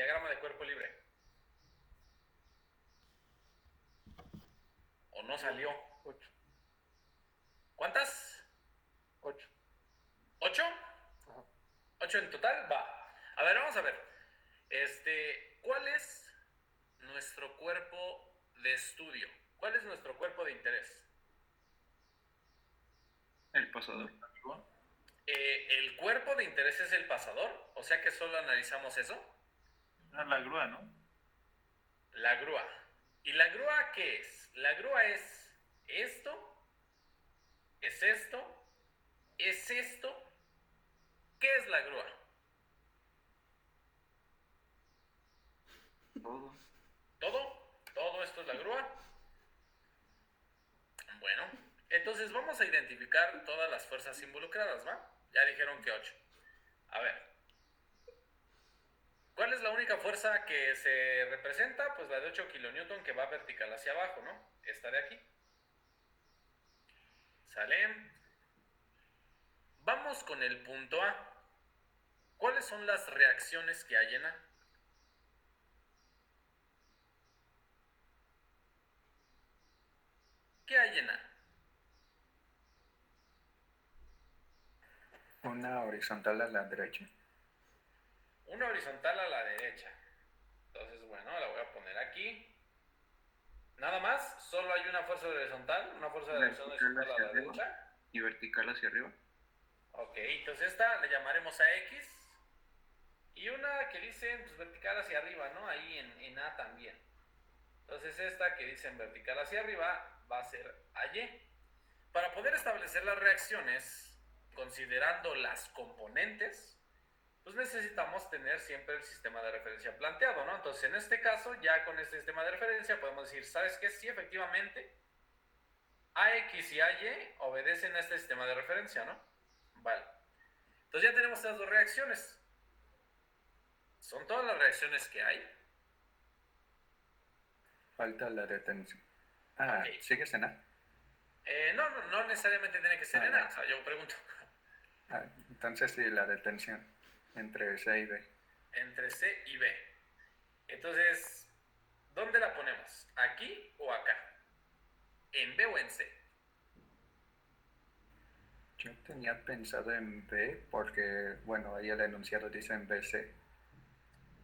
diagrama de cuerpo libre. ¿O no salió? 8. ¿Cuántas? 8. ¿8? Ajá. 8 en total, va. A ver, vamos a ver. ¿Cuál es nuestro cuerpo de estudio? ¿Cuál es nuestro cuerpo de interés? El pasador. ¿El cuerpo de interés es el pasador? O sea que solo analizamos eso. La grúa, ¿no? La grúa. ¿Y la grúa qué es? La grúa es esto, es esto, es esto. ¿Qué es la grúa? Todo. ¿Todo esto es la grúa? Bueno, entonces vamos a identificar todas las fuerzas involucradas, ¿va? Ya dijeron que 8. A ver. ¿Cuál es la única fuerza que se representa? Pues la de 8 kilonewton que va vertical hacia abajo, ¿no? Esta de aquí. ¿Sale? Vamos con el punto A. ¿Cuáles son las reacciones que hay en A? ¿Qué hay en A? Una horizontal a la derecha. Una horizontal a la derecha. Entonces, bueno, la voy a poner aquí. Nada más, solo hay una fuerza horizontal, una fuerza de reacción horizontal a la derecha. Y vertical hacia arriba. Ok, entonces esta le llamaremos a X. Y una que dicen pues, vertical hacia arriba, ¿no? Ahí en A también. Entonces esta que dicen vertical hacia arriba va a ser a Y. Para poder establecer las reacciones, considerando las componentes, pues necesitamos tener siempre el sistema de referencia planteado, ¿no? Entonces, en este caso, ya con este sistema de referencia podemos decir, ¿sabes qué? Sí, efectivamente, AX y AY obedecen a este sistema de referencia, ¿no? Vale. Entonces ya tenemos estas dos reacciones. ¿Son todas las reacciones que hay? Falta la de tensión. Ah, Ok. ¿sigues en A? No necesariamente tiene que ser en A, o sea, yo pregunto. Ah, entonces sí, la de tensión entre C y B. Entre C y B. Entonces, ¿dónde la ponemos? ¿Aquí o acá? ¿En B o en C? Yo tenía pensado en B porque, bueno, ahí el enunciado dice en BC.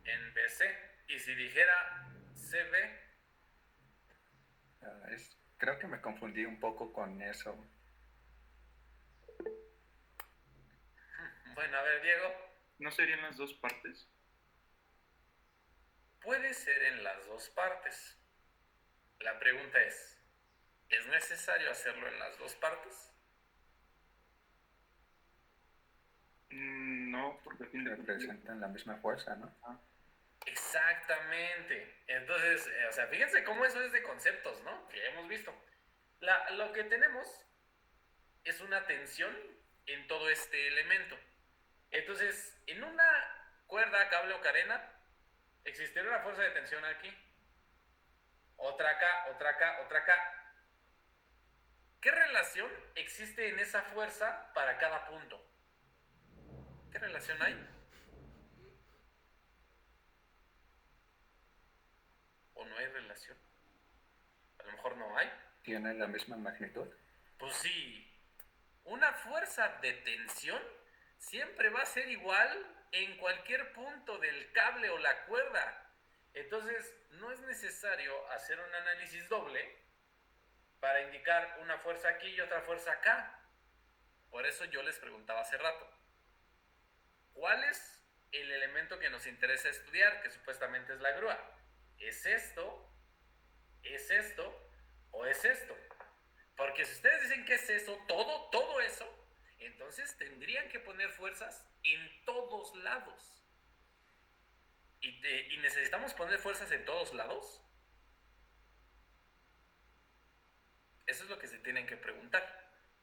En BC. Y si dijera CB, Creo que me confundí un poco con eso. bueno, a ver, Diego, ¿No serían las dos partes? puede ser en las dos partes. La pregunta ¿es necesario hacerlo en las dos partes? No, porque a fin de cuentas Representan la misma fuerza, ¿no? Exactamente. Entonces, o sea, fíjense cómo eso es de conceptos, ¿no? Que ya hemos visto. Lo que tenemos es una tensión en todo este elemento. Entonces, en una cuerda, cable o cadena, existiría una fuerza de tensión aquí. Otra acá, otra acá, otra acá. ¿Qué relación existe en esa fuerza para cada punto? ¿Qué relación hay? ¿O no hay relación? A lo mejor no hay. ¿Tienen la misma magnitud? Pues sí. Una fuerza de tensión siempre va a ser igual en cualquier punto del cable o la cuerda. Entonces, no es necesario hacer un análisis doble para indicar una fuerza aquí y otra fuerza acá. Por eso yo les preguntaba hace rato, ¿cuál es el elemento que nos interesa estudiar? Que supuestamente es la grúa. ¿Es esto? ¿Es esto? ¿O es esto? Porque si ustedes dicen que es eso, todo eso, entonces tendrían que poner fuerzas en todos lados. ¿Y necesitamos poner fuerzas en todos lados? Eso es lo que se tienen que preguntar.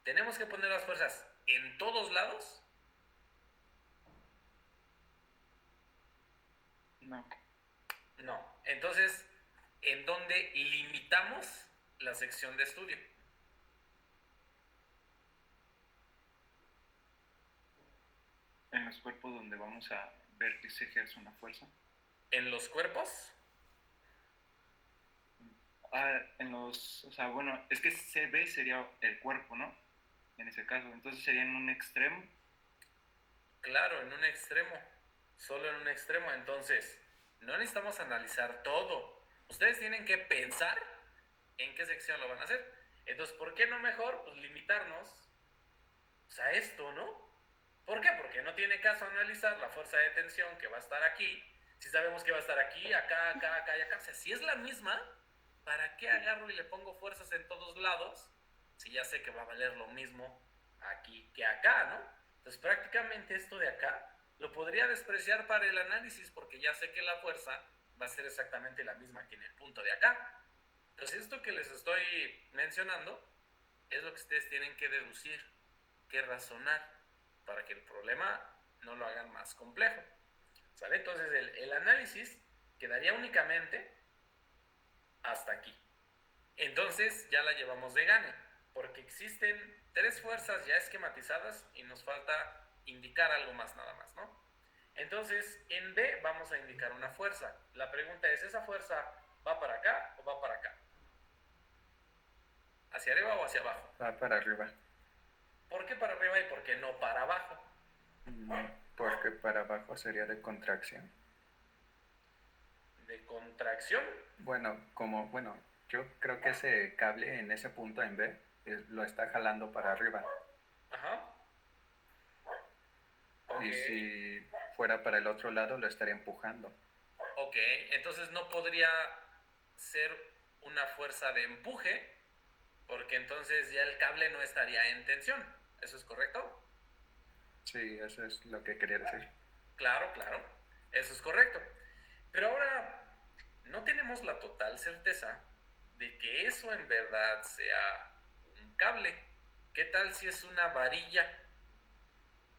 ¿Tenemos que poner las fuerzas en todos lados? No. No. Entonces, ¿en dónde limitamos la sección de estudio? En los cuerpos donde vamos a ver que se ejerce una fuerza. en los cuerpos. O sea, bueno, es que CB sería el cuerpo, ¿no? En ese caso, entonces sería en un extremo. Claro, en un extremo, solo en un extremo. Entonces, no necesitamos analizar todo. Ustedes tienen que pensar en qué sección lo van a hacer. Entonces, ¿por qué no mejor pues, limitarnos a esto, ¿no? ¿Por qué? Porque no tiene caso analizar la fuerza de tensión que va a estar aquí. Si sabemos que va a estar aquí, acá, acá, acá y acá. O sea, si es la misma, ¿para qué agarro y le pongo fuerzas en todos lados? Si ya sé que va a valer lo mismo aquí que acá, ¿no? Entonces prácticamente esto de acá lo podría despreciar para el análisis porque ya sé que la fuerza va a ser exactamente la misma que en el punto de acá. Entonces esto que les estoy mencionando es lo que ustedes tienen que deducir, que razonar para que el problema no lo hagan más complejo. ¿Sale? Entonces el análisis quedaría únicamente hasta aquí. Entonces ya la llevamos de gane, porque existen 3 fuerzas ya esquematizadas y nos falta indicar algo más nada más, ¿no? Entonces en B vamos a indicar una fuerza. La pregunta es, ¿esa fuerza va para acá o va para acá? ¿Hacia arriba o hacia abajo? Va para arriba. ¿Por qué para arriba y por qué no para abajo? Porque para abajo sería de contracción. ¿De contracción? Bueno, yo creo que ese cable en ese punto en B lo está jalando para arriba. Ajá. Y Ok. si fuera para el otro lado, lo estaría empujando. Ok, entonces no podría ser una fuerza de empuje, porque entonces ya el cable no estaría en tensión. ¿Eso es correcto? Sí, eso es lo que quería decir. Claro, claro. Eso es correcto. Pero ahora no tenemos la total certeza de que eso en verdad sea un cable. ¿Qué tal si es una varilla?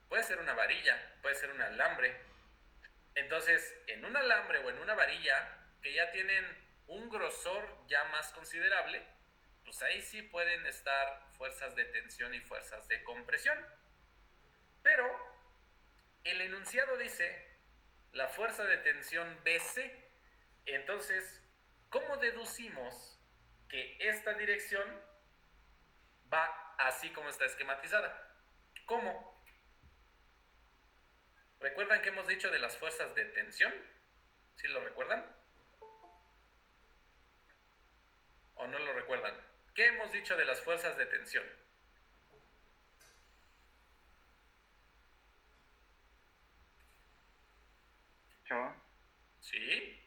Puede ser una varilla, puede ser un alambre. Entonces, en un alambre o en una varilla que ya tienen un grosor ya más considerable, pues ahí sí pueden estar fuerzas de tensión y fuerzas de compresión. Pero el enunciado dice la fuerza de tensión BC. Entonces, ¿cómo deducimos que esta dirección va así como está esquematizada? ¿Cómo? ¿Recuerdan que hemos dicho de las fuerzas de tensión? ¿Sí lo recuerdan? ¿O no lo recuerdan? ¿Qué hemos dicho de las fuerzas de tensión? Chava, ¿Sí?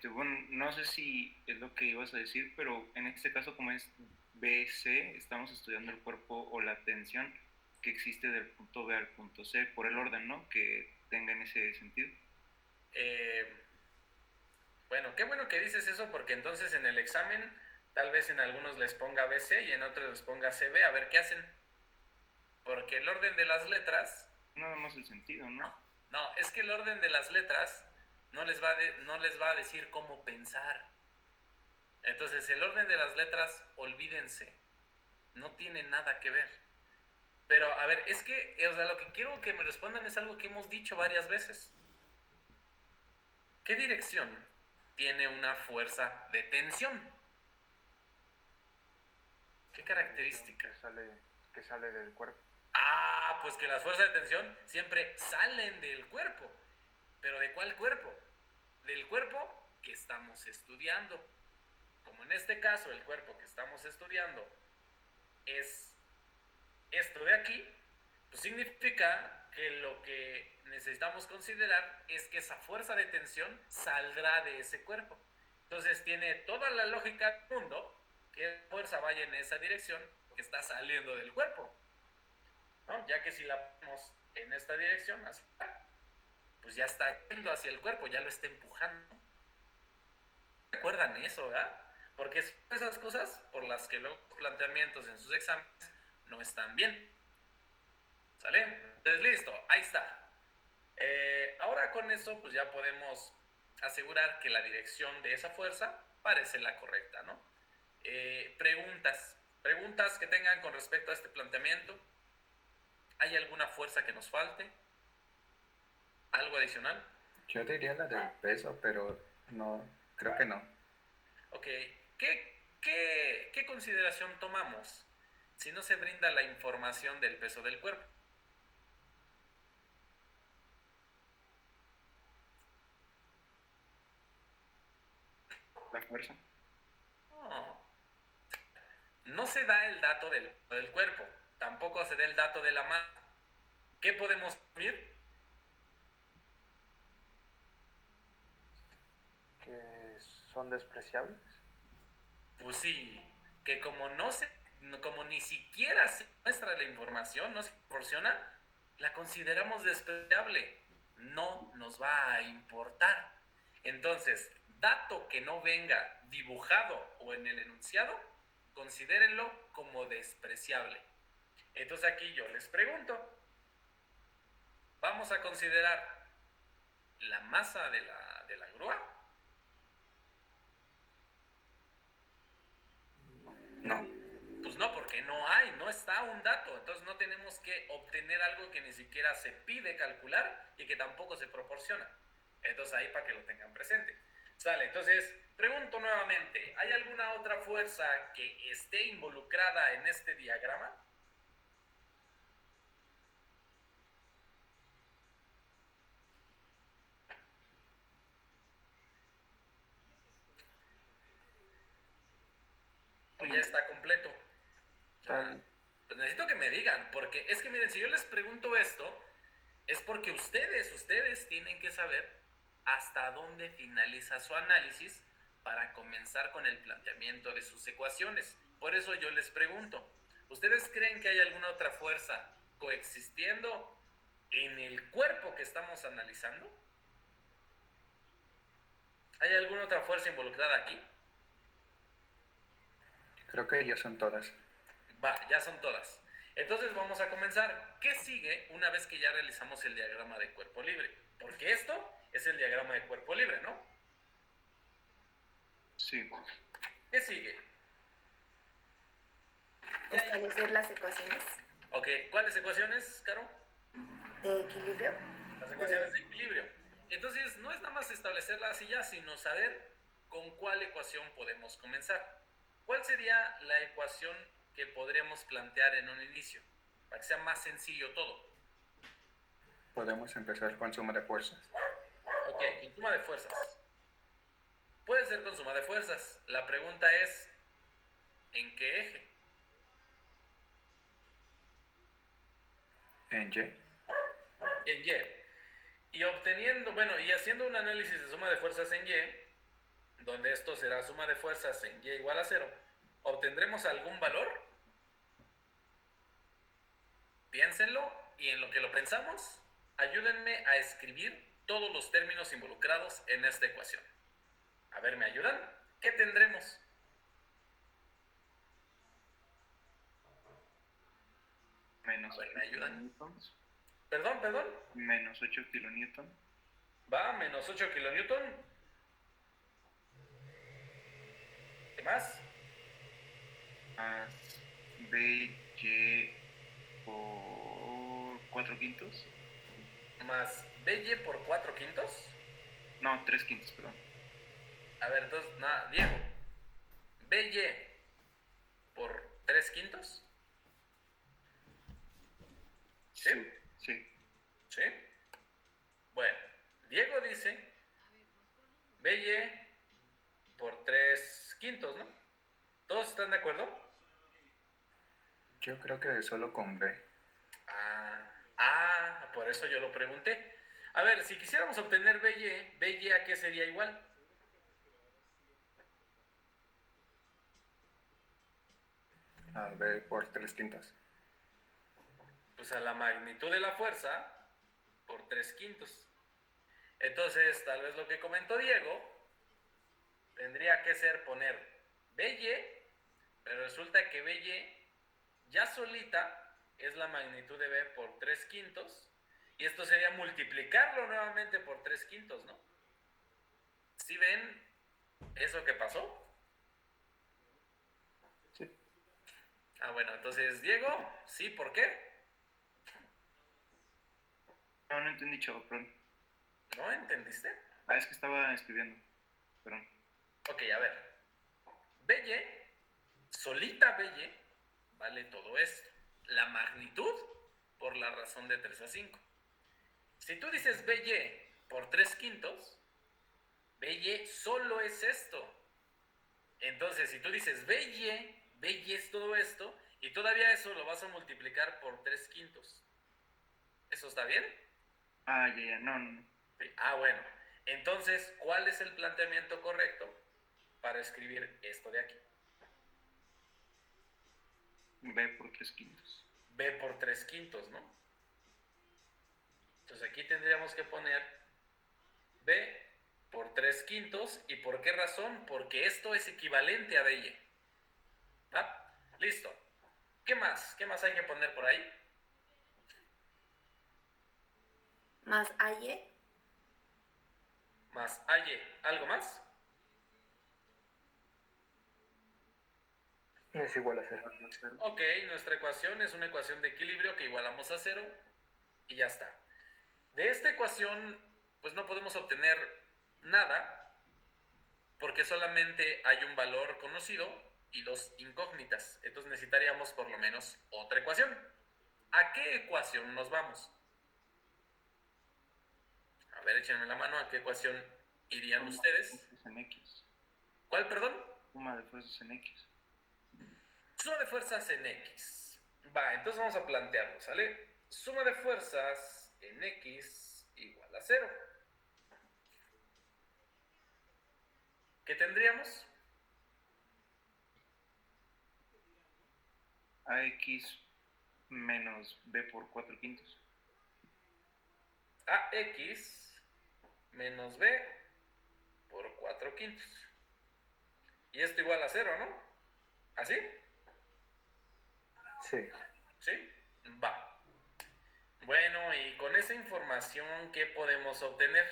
bueno, no sé si es lo que ibas a decir, pero en este caso, como es BC, estamos estudiando el cuerpo o la tensión que existe del punto B al punto C, por el orden, ¿no? Que tenga en ese sentido. Bueno, qué bueno que dices eso porque entonces en el examen tal vez en algunos les ponga BC y en otros les ponga CB, a ver qué hacen. Porque el orden de las letras... Nada más el sentido, ¿no? No, es que el orden de las letras no les va a decir cómo pensar. Entonces el orden de las letras, olvídense, no tiene nada que ver. Pero a ver, es que, o sea, lo que quiero que me respondan es algo que hemos dicho varias veces. ¿Qué dirección tiene una fuerza de tensión? ¿Qué característica? Que sale del cuerpo. Ah, pues que las fuerzas de tensión siempre salen del cuerpo. ¿Pero de cuál cuerpo? Del cuerpo que estamos estudiando. Como en este caso el cuerpo que estamos estudiando es esto de aquí, pues significa que lo que necesitamos considerar es que esa fuerza de tensión saldrá de ese cuerpo. Entonces tiene toda la lógica del mundo que la fuerza vaya en esa dirección que está saliendo del cuerpo, ¿no? Ya que si la ponemos en esta dirección, pues ya está yendo hacia el cuerpo, ya lo está empujando. ¿Recuerdan eso, verdad? Porque son esas cosas por las que los planteamientos en sus exámenes no están bien. ¿Sale? Entonces, listo, ahí está. Ahora con eso, pues ya podemos asegurar que la dirección de esa fuerza parece la correcta, ¿no? Preguntas que tengan con respecto a este planteamiento. ¿Hay alguna fuerza que nos falte? ¿Algo adicional? Yo diría la del peso, pero no, creo que no. Ok, ¿qué consideración tomamos si no se brinda la información del peso del cuerpo? La fuerza. No, no se da el dato del cuerpo, tampoco se da el dato de la masa. ¿Qué podemos medir? Que son despreciables. Pues sí, que como ni siquiera se muestra la información, no se proporciona, la consideramos despreciable. No nos va a importar. Entonces, dato que no venga dibujado o en el enunciado, considérenlo como despreciable. Entonces aquí yo les pregunto, ¿vamos a considerar la masa de la grúa? No. Pues no, porque no está un dato, entonces no tenemos que obtener algo que ni siquiera se pide calcular y que tampoco se proporciona. Entonces ahí para que lo tengan presente. Sale, entonces pregunto nuevamente, ¿hay alguna otra fuerza que esté involucrada en este diagrama? Pues ya está completo. Pues necesito que me digan, porque es que miren, si yo les pregunto esto, es porque ustedes tienen que saber hasta dónde finaliza su análisis para comenzar con el planteamiento de sus ecuaciones. Por eso yo les pregunto, ¿ustedes creen que hay alguna otra fuerza coexistiendo en el cuerpo que estamos analizando? ¿Hay alguna otra fuerza involucrada aquí? Creo que ya son todas. Va, ya son todas. Entonces vamos a comenzar. ¿Qué sigue una vez que ya realizamos el diagrama de cuerpo libre? Porque esto es el diagrama de cuerpo libre, ¿no? Sí. ¿Qué sigue? Establecer las ecuaciones Ok, ¿cuáles ecuaciones, Caro? de equilibrio. Las ecuaciones de equilibrio. Entonces, no es nada más establecerlas y ya, sino saber con cuál ecuación podemos comenzar. ¿Cuál sería la ecuación que podríamos plantear en un inicio? Para que sea más sencillo todo. Podemos empezar con suma de fuerzas. Ok, con suma de fuerzas. Puede ser con suma de fuerzas. La pregunta es, ¿en qué eje? En Y. En Y. Y obteniendo, bueno, y haciendo un análisis de suma de fuerzas en Y, donde esto será suma de fuerzas en Y igual a 0, ¿obtendremos algún valor? Piénsenlo y en lo que lo pensamos, ayúdenme a escribir todos los términos involucrados en esta ecuación. A ver, ¿me ayudan? ¿Qué tendremos? Menos A ver, ¿me ayudan? kilonewtons. Perdón. Menos 8 kilonewtons. Va, menos 8 kilonewton. ¿Qué más? Más BY por 4 quintos. Más BY por 4 quintos. No, 3 quintos, perdón. A ver, entonces, nada, Diego. BY por 3 quintos. ¿Sí? Sí. ¿Sí? Bueno, Diego dice BY por 3 quintos, ¿no? ¿Todos están de acuerdo? Yo creo que solo con B. Por eso yo lo pregunté. A ver, si quisiéramos obtener BY, ¿a qué sería igual? A B por 3 quintas. Pues a la magnitud de la fuerza por 3 quintos. Entonces, tal vez lo que comentó Diego tendría que ser poner BY, pero resulta que BY ya solita es la magnitud de B por 3 quintos, y esto sería multiplicarlo nuevamente por 3 quintos, ¿no? ¿Sí ven eso que pasó? Sí. Bueno, entonces, Diego, ¿sí? ¿Por qué? No entendí, chavo, perdón. ¿No entendiste? Es que estaba escribiendo. Perdón. Ok, a ver. BY, solita BY, vale todo esto. La magnitud por la razón de 3 a 5. Si tú dices BY por 3 quintos, BY solo es esto. Entonces, si tú dices BY es todo esto, y todavía eso lo vas a multiplicar por 3 quintos. ¿Eso está bien? Ya, no. Sí. Bueno. Entonces, ¿cuál es el planteamiento correcto para escribir esto de aquí? B por 3 quintos. B por 3 quintos, ¿no? Entonces aquí tendríamos que poner B por 3 quintos. ¿Y por qué razón? Porque esto es equivalente a BY. ¿Ah? Listo. ¿Qué más? ¿Qué más hay que poner por ahí? Más AY. Más AY. ¿Algo más? Es igual a 0. Ok, nuestra ecuación es una ecuación de equilibrio que igualamos a 0 y ya está. De esta ecuación, pues no podemos obtener nada porque solamente hay un valor conocido y dos incógnitas. Entonces necesitaríamos por lo menos otra ecuación. ¿A qué ecuación nos vamos? A ver, échenme la mano. ¿A qué ecuación irían ustedes? Fuerzas en X. ¿Cuál, perdón? Suma de fuerzas en X. Suma de fuerzas en X. Va, entonces vamos a plantearlo, ¿sale? Suma de fuerzas en X igual a 0. ¿Qué tendríamos? AX menos B por 4 quintos. AX menos B por 4 quintos. Y esto igual a 0, ¿no? ¿Así? Sí. ¿Sí? Va. Bueno, y con esa información, ¿qué podemos obtener?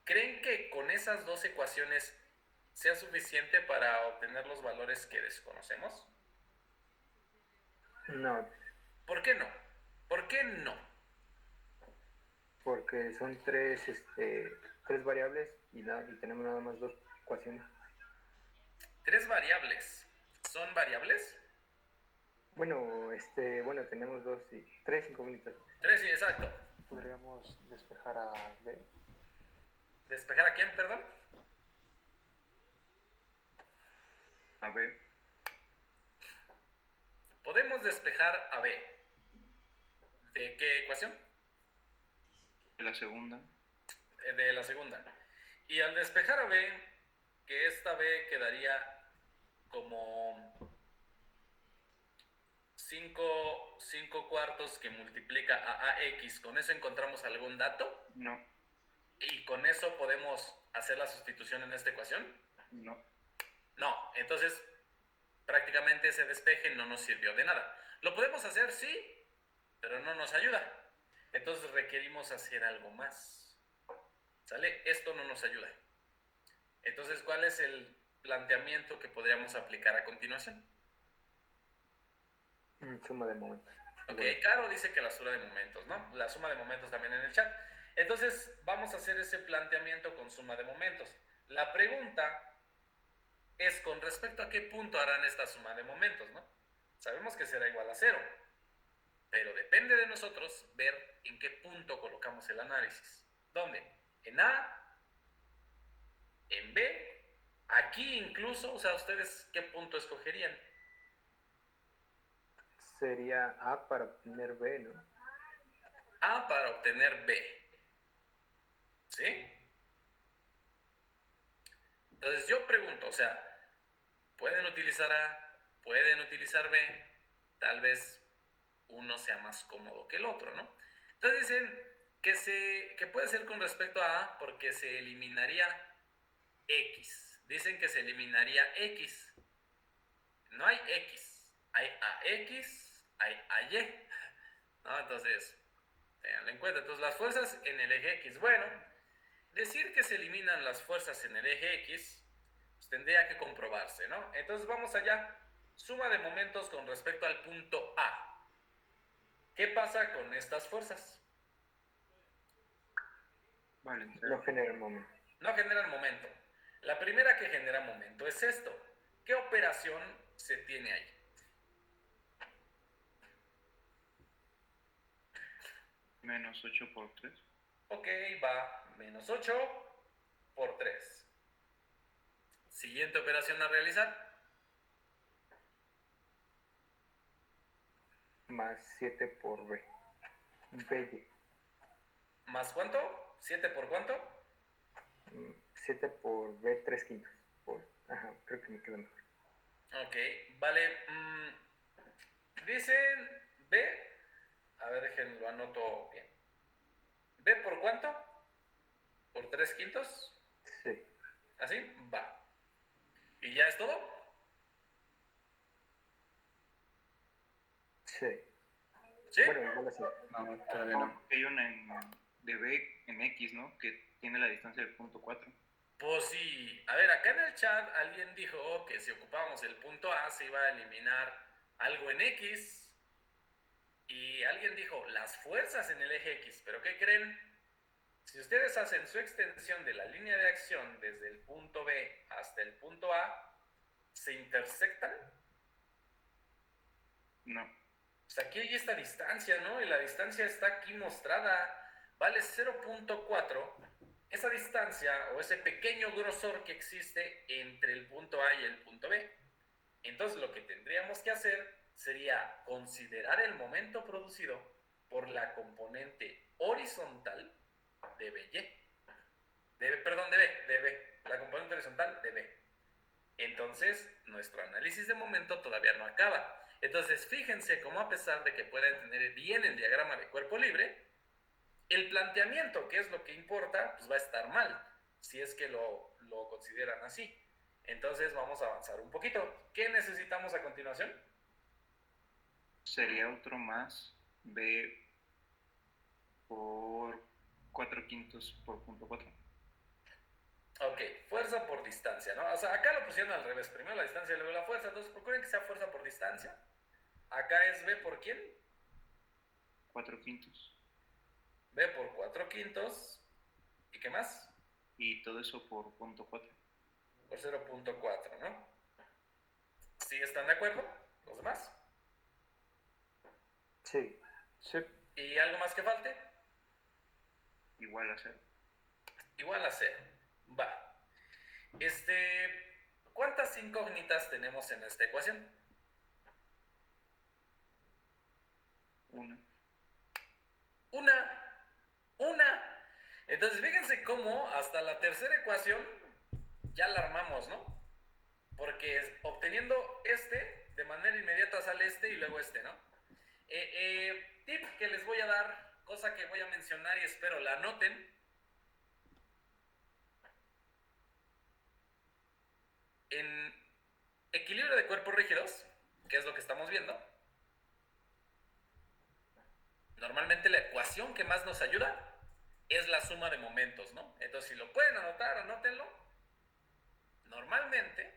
¿Creen que con esas dos ecuaciones sea suficiente para obtener los valores que desconocemos? No, ¿Por qué no? ¿Por qué no? porque son tres variables y tenemos nada más dos ecuaciones. 3 variables. ¿Son variables? Bueno, tenemos tres incógnitas. 3, sí, exacto. Podríamos despejar a B. ¿Despejar a quién, perdón? A B. Podemos despejar a B. ¿De qué ecuación? De la segunda. De la segunda. Y al despejar a B, que esta B quedaría como 5 cuartos que multiplica a AX. ¿Con eso encontramos algún dato? No. ¿Y con eso podemos hacer la sustitución en esta ecuación? No. No, entonces prácticamente ese despeje no nos sirvió de nada. Lo podemos hacer, sí, pero no nos ayuda. Entonces requerimos hacer algo más. ¿Sale? Esto no nos ayuda. Entonces, ¿cuál es el planteamiento que podríamos aplicar a continuación? Suma de momentos. Ok, Bueno, Caro dice que la suma de momentos, ¿no? La suma de momentos también en el chat. Entonces, vamos a hacer ese planteamiento con suma de momentos. La pregunta es con respecto a qué punto harán esta suma de momentos, ¿no? Sabemos que será igual a 0, pero depende de nosotros ver en qué punto colocamos el análisis. ¿Dónde? ¿En A? ¿En B? Aquí incluso, o sea, ¿ustedes qué punto escogerían? sería A para obtener B, ¿no? A para obtener B. ¿Sí? Entonces yo pregunto, o sea, ¿pueden utilizar A? ¿Pueden utilizar B? Tal vez uno sea más cómodo que el otro, ¿no? Entonces dicen que puede ser con respecto a A porque se eliminaría X. Dicen que se eliminaría X. No hay X. Hay AX, hay AY. ¿No? Entonces, tenganlo en cuenta. Entonces, las fuerzas en el eje X. Bueno, decir que se eliminan las fuerzas en el eje X, pues tendría que comprobarse, ¿no? Entonces, vamos allá. Suma de momentos con respecto al punto A. ¿Qué pasa con estas fuerzas? Vale, No genera el momento. No generan momento. La primera que genera momento es esto. ¿Qué operación se tiene ahí? menos 8 por 3. Ok, va menos 8 por 3. Siguiente operación a realizar. Más 7 por B. BY. ¿Más cuánto? ¿7 por cuánto? 7 por B, 3 quintos. Ajá, creo que me queda mejor. Ok, vale. Dicen B. A ver, déjenlo, lo anoto bien. ¿B por cuánto? ¿Por 3 quintos? Sí. ¿Así? Va. ¿Y ya es todo? Sí. ¿Sí? Bueno, igual así. No, todavía no. Hay una de B en X, ¿no? Que tiene la distancia del punto 4. Pues sí. A ver, acá en el chat alguien dijo que si ocupábamos el punto A se iba a eliminar algo en X. Y alguien dijo las fuerzas en el eje X. ¿Pero qué creen? Si ustedes hacen su extensión de la línea de acción desde el punto B hasta el punto A, ¿se intersectan? No. Pues aquí hay esta distancia, ¿no? Y la distancia está aquí mostrada. Vale 0.4. Esa distancia o ese pequeño grosor que existe entre el punto A y el punto B. Entonces lo que tendríamos que hacer sería considerar el momento producido por la componente horizontal de BY. De B. La componente horizontal de B. Entonces, nuestro análisis de momento todavía no acaba. Entonces, fíjense cómo a pesar de que pueden tener bien el diagrama de cuerpo libre, el planteamiento, que es lo que importa, pues va a estar mal, si es que lo consideran así. Entonces, vamos a avanzar un poquito. ¿Qué necesitamos a continuación? Sería otro más B por 4 quintos por punto 4. Ok, fuerza por distancia, ¿no? O sea, acá lo pusieron al revés. Primero la distancia y luego la fuerza. Entonces, procuren que sea fuerza por distancia. Acá es B por ¿quién? 4 quintos. B por 4 quintos. ¿Y qué más? Y todo eso por punto 4. Por 0.4, ¿no? ¿Sí están de acuerdo los demás? Sí. Sí. ¿Y algo más que falte? Igual a 0. Igual a 0. Va. ¿Cuántas incógnitas tenemos en esta ecuación? 1. Una. Entonces, fíjense cómo hasta la tercera ecuación ya la armamos, ¿no? Porque obteniendo de manera inmediata sale y luego ¿no? Tip que les voy a dar, cosa que voy a mencionar y espero la anoten. En equilibrio de cuerpos rígidos, que es lo que estamos viendo, normalmente la ecuación que más nos ayuda es la suma de momentos, ¿no? Entonces, si lo pueden anotar, anótenlo. Normalmente,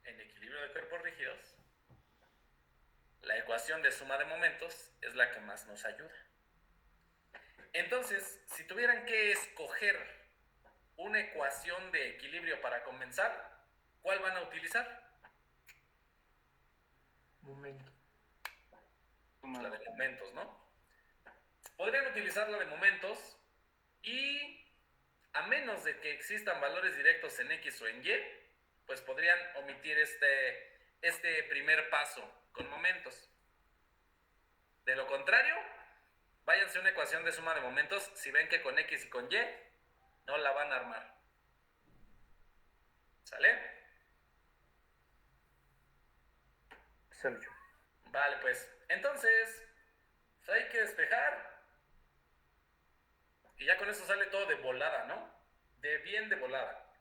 en equilibrio de cuerpos rígidos, la ecuación de suma de momentos es la que más nos ayuda. Entonces, si tuvieran que escoger una ecuación de equilibrio para comenzar, ¿cuál van a utilizar? Momento. La de momentos, ¿no? Podrían utilizar la de momentos y a menos de que existan valores directos en X o en Y, pues podrían omitir este primer paso con momentos. De lo contrario, váyanse a una ecuación de suma de momentos si ven que con X y con Y no la van a armar. ¿Sale? Sergio. Vale, pues. Entonces, hay que despejar. Y ya con eso sale todo de volada, ¿no? De volada.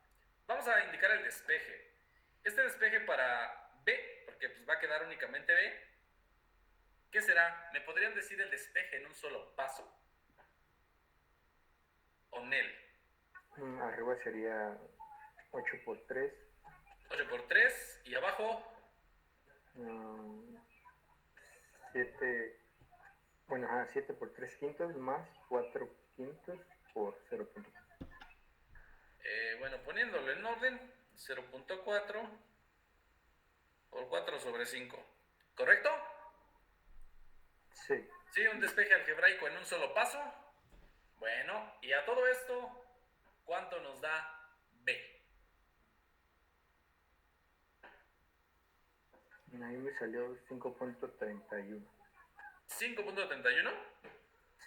Vamos a indicar el despeje. Este despeje para B, porque pues va a quedar únicamente B. ¿Qué será? ¿Me podrían decir el despeje en un solo paso? ¿O NEL? Arriba sería 8 por 3. 8 por 3. ¿Y abajo? 7. Bueno, 7 por 3 quintos más 4 quintos por 0.4. Bueno, poniéndolo en orden, 0.4 por 4 sobre 5. ¿Correcto? Sí. Sí, un despeje algebraico en un solo paso. Bueno, y a todo esto, ¿cuánto nos da B? Ahí me salió 5.31. 5.31.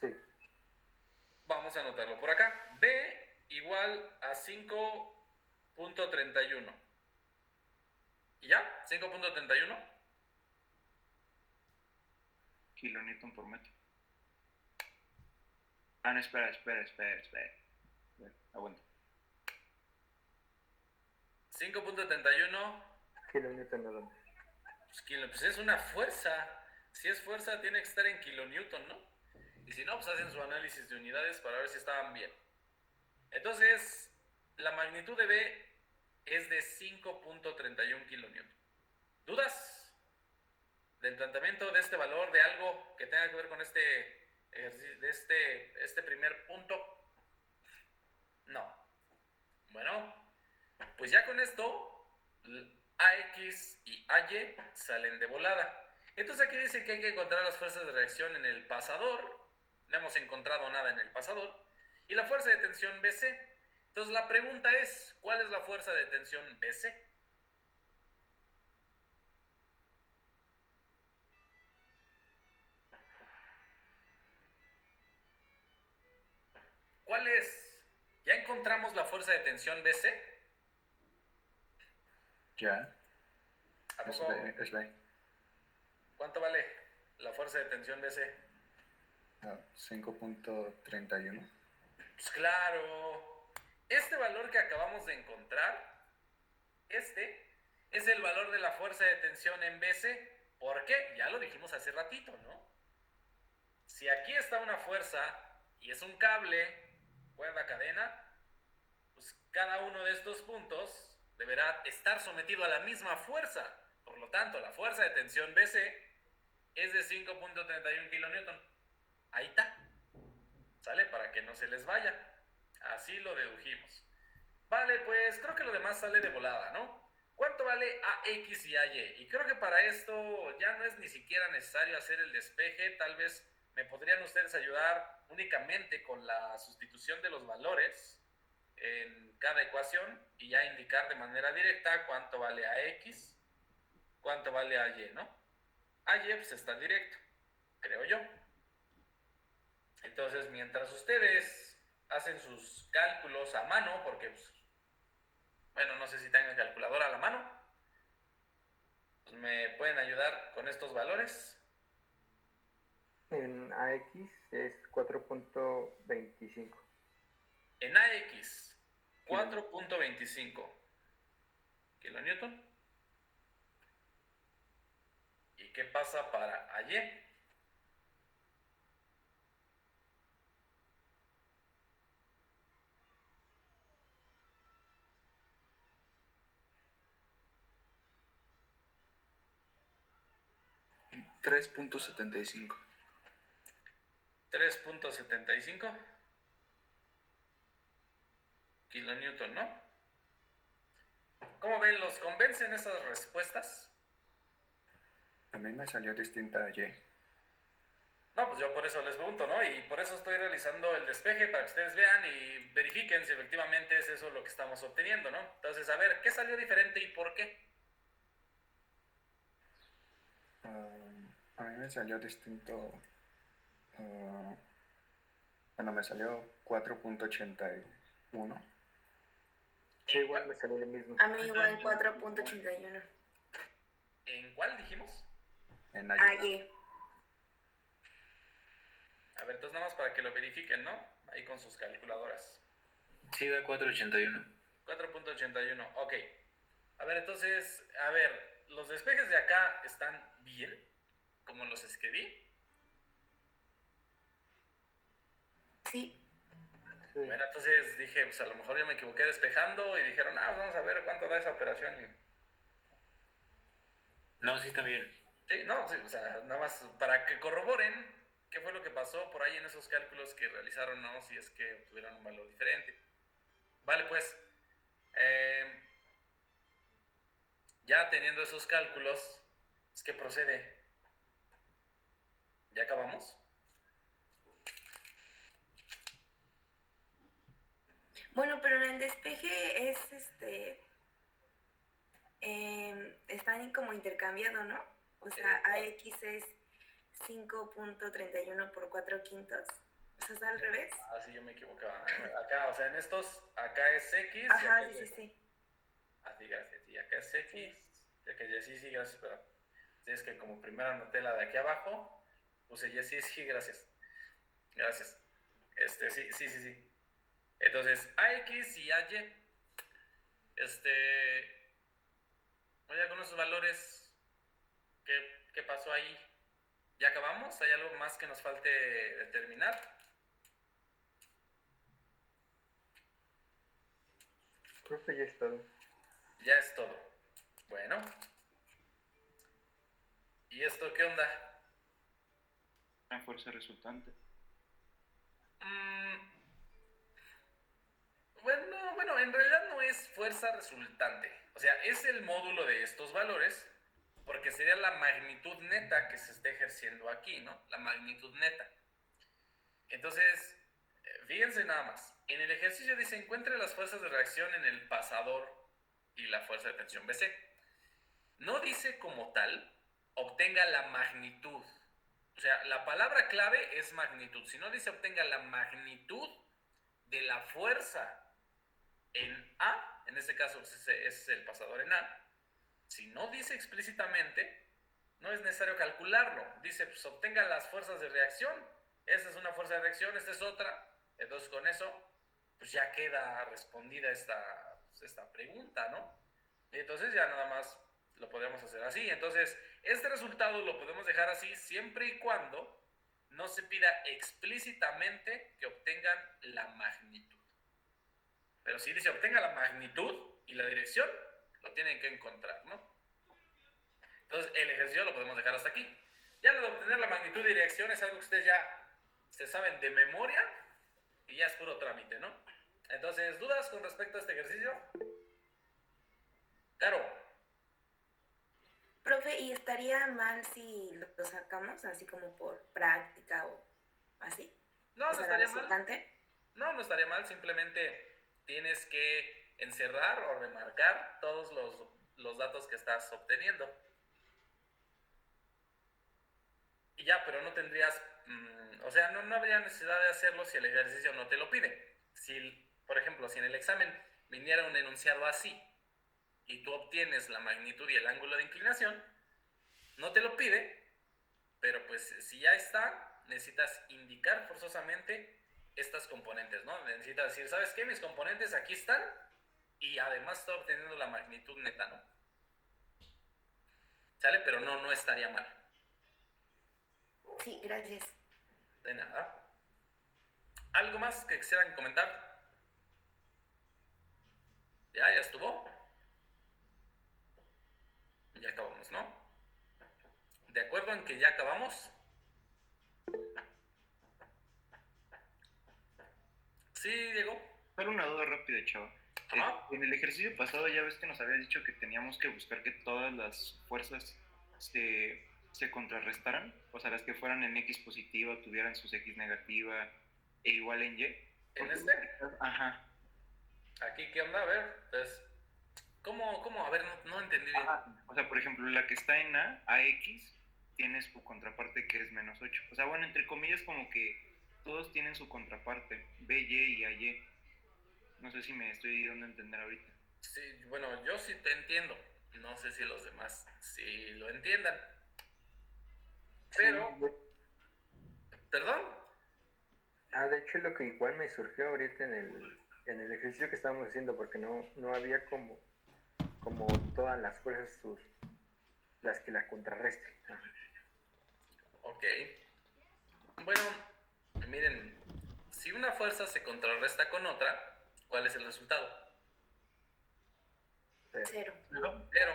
Sí. Vamos a anotarlo por acá. B igual a 5.31. ¿Y ya? 5.31. kilonewton por metro. Ah, no, espera. Aguanta. 5.31. Kilonewton nada más. Pues es una fuerza. Si es fuerza, tiene que estar en kilonewton, ¿no? Y si no, pues hacen su análisis de unidades para ver si estaban bien. Entonces, la magnitud de B es de 5.31 kilonewton. ¿Dudas del planteamiento de este valor, de algo que tenga que ver con este primer punto? No. Bueno, pues ya con esto, AX y AY salen de volada. Entonces aquí dice que hay que encontrar las fuerzas de reacción en el pasador. No hemos encontrado nada en el pasador. Y la fuerza de tensión BC. Entonces la pregunta es, ¿cuál es la fuerza de tensión BC? ¿Cuál es? ¿Ya encontramos la fuerza de tensión BC? Ya. ¿A Es poco? B, es B. ¿Cuánto vale la fuerza de tensión BC? 5.31. Pues claro, este valor que acabamos de encontrar, este es el valor de la fuerza de tensión en BC. ¿Por qué? Ya lo dijimos hace ratito, ¿no? Si aquí está una fuerza y es un cable, cuerda, cadena, pues cada uno de estos puntos deberá estar sometido a la misma fuerza. Por lo tanto, la fuerza de tensión BC es de 5.31 kilonewton. Ahí está. ¿Sale? Para que no se les vaya. Así lo dedujimos. Vale, pues creo que lo demás sale de volada, ¿no? ¿Cuánto vale AX y AY? Y creo que para esto ya no es ni siquiera necesario hacer el despeje. Tal vez me podrían ustedes ayudar únicamente con la sustitución de los valores en cada ecuación y ya indicar de manera directa cuánto vale AX, cuánto vale AY, ¿no? AY pues está directo, creo yo. Entonces, mientras ustedes hacen sus cálculos a mano, porque, pues, bueno, no sé si tengan calculadora a la mano, pues me pueden ayudar con estos valores. En AX es 4.25. En AX, 4.25 kilonewton. ¿Y qué pasa para AY? $3.75. 3.75 kilonewton, ¿no? ¿Cómo ven? ¿Los convencen esas respuestas? A mí me salió distinta a Y. No, pues yo por eso les pregunto, ¿no? Y por eso estoy realizando el despeje para que ustedes vean y verifiquen si efectivamente es eso lo que estamos obteniendo, ¿no? Entonces, a ver, ¿qué salió diferente y por qué? A mí me salió distinto. Bueno, me salió 4.81. Sí, igual me salió lo mismo. A mí igual 4.81. ¿En cuál dijimos? En AY. AY. A ver, entonces nada más para que lo verifiquen, ¿no? Ahí con sus calculadoras. Sí, da 4.81. 4.81, ok. A ver, entonces, a ver, ¿los despejes de acá están bien? ¿Como los escribí? Sí. Sí. Bueno, entonces dije, pues a lo mejor yo me equivoqué despejando y dijeron, pues vamos a ver cuánto da esa operación. No, sí está bien. Sí, no, sí, o sea, nada más para que corroboren qué fue lo que pasó por ahí en esos cálculos que realizaron, ¿no? Si es que obtuvieron un valor diferente. Vale, pues, ya teniendo esos cálculos, ¿qué procede? ¿Ya acabamos? Bueno, pero en el despeje es están como intercambiado, ¿no? O sea, AX es 5.31 por 4 quintos. O sea, es al revés. Ah, sí, yo me equivocaba. Acá, o sea, en estos, acá es X. Ajá, y acá sí, es sí, sí. Así, gracias. Y acá es X. Ya que sí, sí, gracias, pero es que como primero anoté la de aquí abajo, puse ya sí, sí, gracias. Gracias. Sí, sí, sí, sí. Entonces, AX y AY, ya con esos valores, ¿qué pasó ahí? ¿Ya acabamos? ¿Hay algo más que nos falte determinar? Creo que ya es todo. Ya es todo. Bueno. ¿Y esto qué onda? Una fuerza resultante. Bueno, en realidad no es fuerza resultante. O sea, es el módulo de estos valores, porque sería la magnitud neta que se está ejerciendo aquí, ¿no? La magnitud neta. Entonces, fíjense nada más. En el ejercicio dice, encuentre las fuerzas de reacción en el pasador y la fuerza de tensión BC. No dice como tal, obtenga la magnitud. O sea, la palabra clave es magnitud. Si no dice obtenga la magnitud de la fuerza en A, en este caso es el pasador en A, si no dice explícitamente, no es necesario calcularlo. Dice, pues obtenga las fuerzas de reacción. Esta es una fuerza de reacción, esta es otra. Entonces con eso, pues ya queda respondida esta pregunta, ¿no? Y entonces ya nada más lo podemos hacer así. Entonces, este resultado lo podemos dejar así siempre y cuando no se pida explícitamente que obtengan la magnitud. Pero si dice obtenga la magnitud y la dirección, lo tienen que encontrar, ¿no? Entonces, el ejercicio lo podemos dejar hasta aquí. Ya lo de obtener la magnitud y dirección es algo que ustedes ya se saben de memoria y ya es puro trámite, ¿no? Entonces, ¿dudas con respecto a este ejercicio? Caro. Profe, ¿y estaría mal si lo sacamos así como por práctica o así? No, O no sea, estaría mal. resultante. No, no estaría mal. Simplemente tienes que encerrar o remarcar todos los datos que estás obteniendo. Y ya, pero no tendrías, o sea, no habría necesidad de hacerlo si el ejercicio no te lo pide. Si, por ejemplo, si en el examen viniera un enunciado así y tú obtienes la magnitud y el ángulo de inclinación, no te lo pide, pero pues si ya está, necesitas indicar forzosamente estas componentes, ¿no? Necesitas decir, ¿sabes qué? Mis componentes aquí están y además estoy obteniendo la magnitud neta, ¿no? ¿Sale? Pero no estaría mal. Sí, gracias. De nada. ¿Algo más que quisieran comentar? Ya estuvo. Ya acabamos, ¿no? ¿De acuerdo en que ya acabamos? Sí, Diego. Pero una duda rápida, chava. Ajá. En el ejercicio pasado ya ves que nos había dicho que teníamos que buscar que todas las fuerzas se contrarrestaran, o sea, las que fueran en X positiva tuvieran sus X negativa e igual en Y. ¿En este? Ajá. Aquí, ¿qué onda? A ver, pues, ¿cómo? A ver, no entendí bien. Ajá. O sea, por ejemplo, la que está en A, AX, tiene su contraparte que es -8. O sea, bueno, entre comillas, como que todos tienen su contraparte, BY y AY. No sé si me estoy dando a entender ahorita. Sí, bueno, yo sí te entiendo. No sé si los demás sí lo entiendan. Pero, ¿perdón? De hecho es lo que igual me surgió ahorita en el ejercicio que estábamos haciendo, porque no había como todas las fuerzas las que la contrarresten. Ok. Bueno, miren, si una fuerza se contrarresta con otra, ¿cuál es el resultado? Cero. Cero.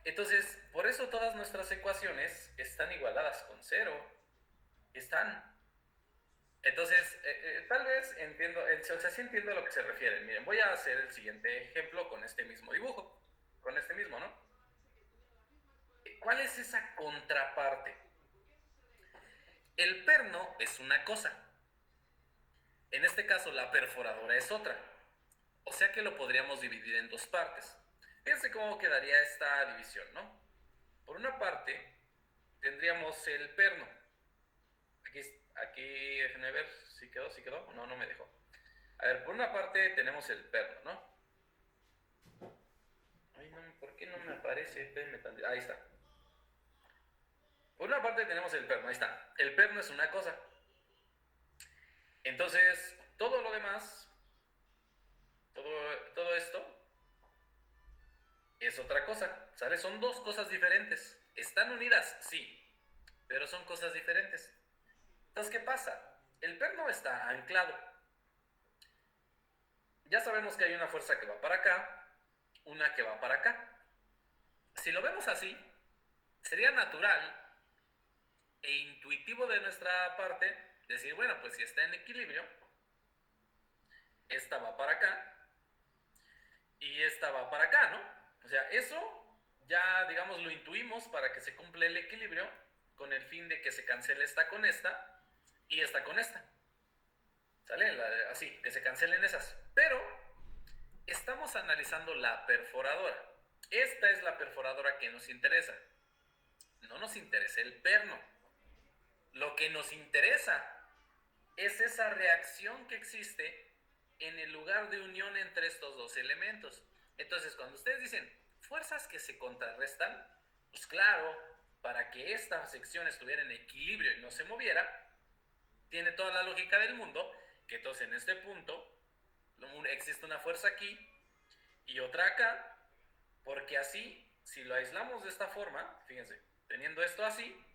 Entonces, por eso todas nuestras ecuaciones están igualadas con cero. Están. Entonces, tal vez entiendo, o sea, sí entiendo a lo que se refiere. Miren, voy a hacer el siguiente ejemplo con este mismo dibujo, con este mismo, ¿no? ¿Cuál es esa contraparte? El perno es una cosa. En este caso, la perforadora es otra. O sea que lo podríamos dividir en dos partes. Fíjense cómo quedaría esta división, ¿no? Por una parte, tendríamos el perno. Aquí, déjenme ver si quedó, no, no me dejó. A ver, por una parte tenemos el perno, ¿no? Ay, no, ¿por qué no me aparece? Ahí está. Por una parte tenemos el perno, ahí está. El perno es una cosa. Entonces, todo lo demás, todo esto, es otra cosa, ¿sale? Son dos cosas diferentes. ¿Están unidas? Sí, pero son cosas diferentes. Entonces, ¿qué pasa? El perno está anclado. Ya sabemos que hay una fuerza que va para acá, una que va para acá. Si lo vemos así, sería natural e intuitivo de nuestra parte decir, bueno, pues si está en equilibrio, esta va para acá y esta va para acá, ¿no? O sea, eso ya, digamos, lo intuimos para que se cumpla el equilibrio con el fin de que se cancele esta con esta y esta con esta. ¿Sale? Así, que se cancelen esas. Pero estamos analizando la perforadora. Esta es la perforadora que nos interesa. No nos interesa el perno. Lo que nos interesa es esa reacción que existe en el lugar de unión entre estos dos elementos. Entonces, cuando ustedes dicen fuerzas que se contrarrestan, pues claro, para que esta sección estuviera en equilibrio y no se moviera, tiene toda la lógica del mundo que entonces en este punto existe una fuerza aquí y otra acá, porque así, si lo aislamos de esta forma, fíjense, teniendo esto así,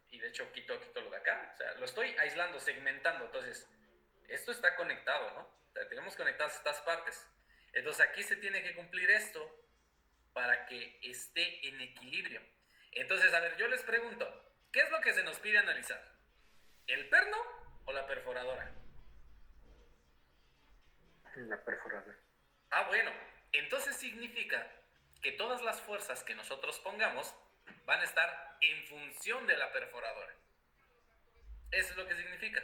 y de hecho quito lo de acá, o sea, lo estoy aislando, segmentando, entonces, esto está conectado, ¿no? O sea, tenemos conectadas estas partes. Entonces aquí se tiene que cumplir esto para que esté en equilibrio. Entonces, a ver, yo les pregunto, ¿qué es lo que se nos pide analizar? ¿El perno o la perforadora? La perforadora. Ah, bueno, entonces significa que todas las fuerzas que nosotros pongamos van a estar en función de la perforadora. Eso es lo que significa.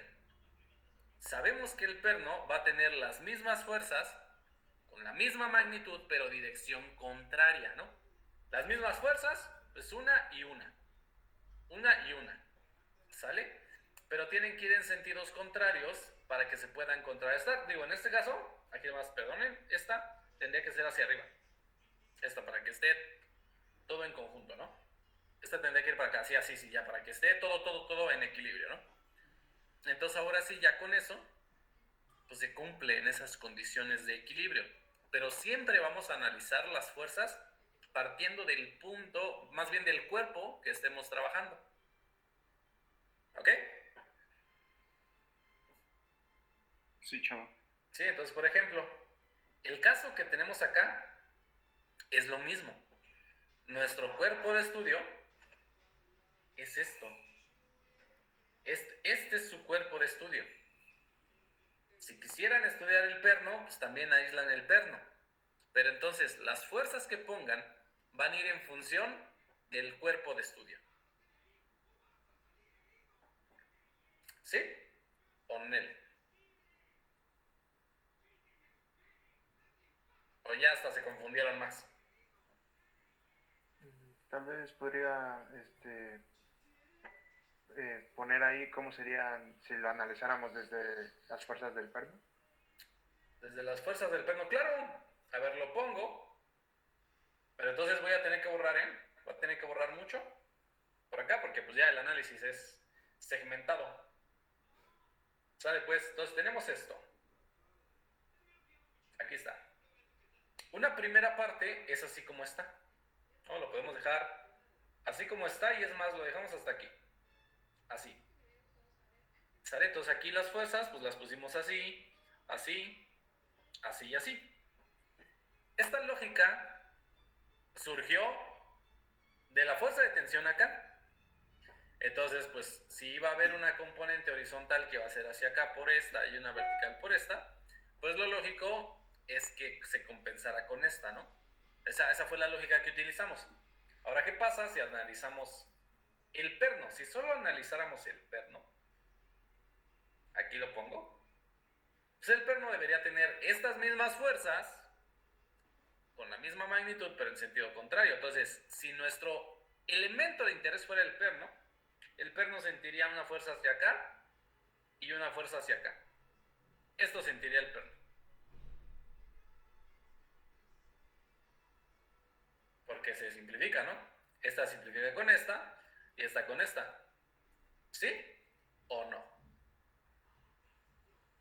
Sabemos que el perno va a tener las mismas fuerzas, con la misma magnitud, pero dirección contraria, ¿no? Las mismas fuerzas, pues una y una. Una y una. ¿Sale? Pero tienen que ir en sentidos contrarios para que se puedan contrarrestar. Digo, en este caso, aquí además, perdonen, esta tendría que ser hacia arriba. Esta para que esté todo en conjunto, ¿no? Esta tendría que ir para acá, sí, ya, para que esté todo en equilibrio, ¿no? Entonces ahora sí, ya con eso, pues se cumplen esas condiciones de equilibrio. Pero siempre vamos a analizar las fuerzas partiendo del punto, más bien del cuerpo que estemos trabajando. ¿Ok? Sí, chavo. Sí, entonces, por ejemplo, el caso que tenemos acá es lo mismo. Nuestro cuerpo de estudio es esto. Este es su cuerpo de estudio. Si quisieran estudiar el perno, pues también aíslan el perno. Pero entonces las fuerzas que pongan van a ir en función del cuerpo de estudio. ¿Sí? Ponele. O ya hasta se confundieron más. Tal vez podría poner ahí cómo serían si lo analizáramos desde las fuerzas del perno. Desde las fuerzas del perno, claro. A ver, lo pongo. Pero entonces voy a tener que borrar, ¿eh? Voy a tener que borrar mucho por acá porque pues ya el análisis es segmentado. ¿Sale? Pues, entonces tenemos esto. Aquí está. Una primera parte es así como está. ¿No? Lo podemos dejar así como está y es más, lo dejamos hasta aquí. Así. ¿Sale? Entonces aquí las fuerzas, pues las pusimos así, así, así y así. Esta lógica surgió de la fuerza de tensión acá. Entonces, pues, si va a haber una componente horizontal que va a ser hacia acá por esta y una vertical por esta, pues lo lógico es que se compensara con esta, ¿no? Esa fue la lógica que utilizamos. Ahora, ¿qué pasa si analizamos el perno? Si solo analizáramos el perno, aquí lo pongo, pues el perno debería tener estas mismas fuerzas con la misma magnitud, pero en sentido contrario. Entonces, si nuestro elemento de interés fuera el perno sentiría una fuerza hacia acá y una fuerza hacia acá. Esto sentiría el perno. Porque se simplifica, ¿no? Esta simplifica con esta y esta con esta. ¿Sí o no?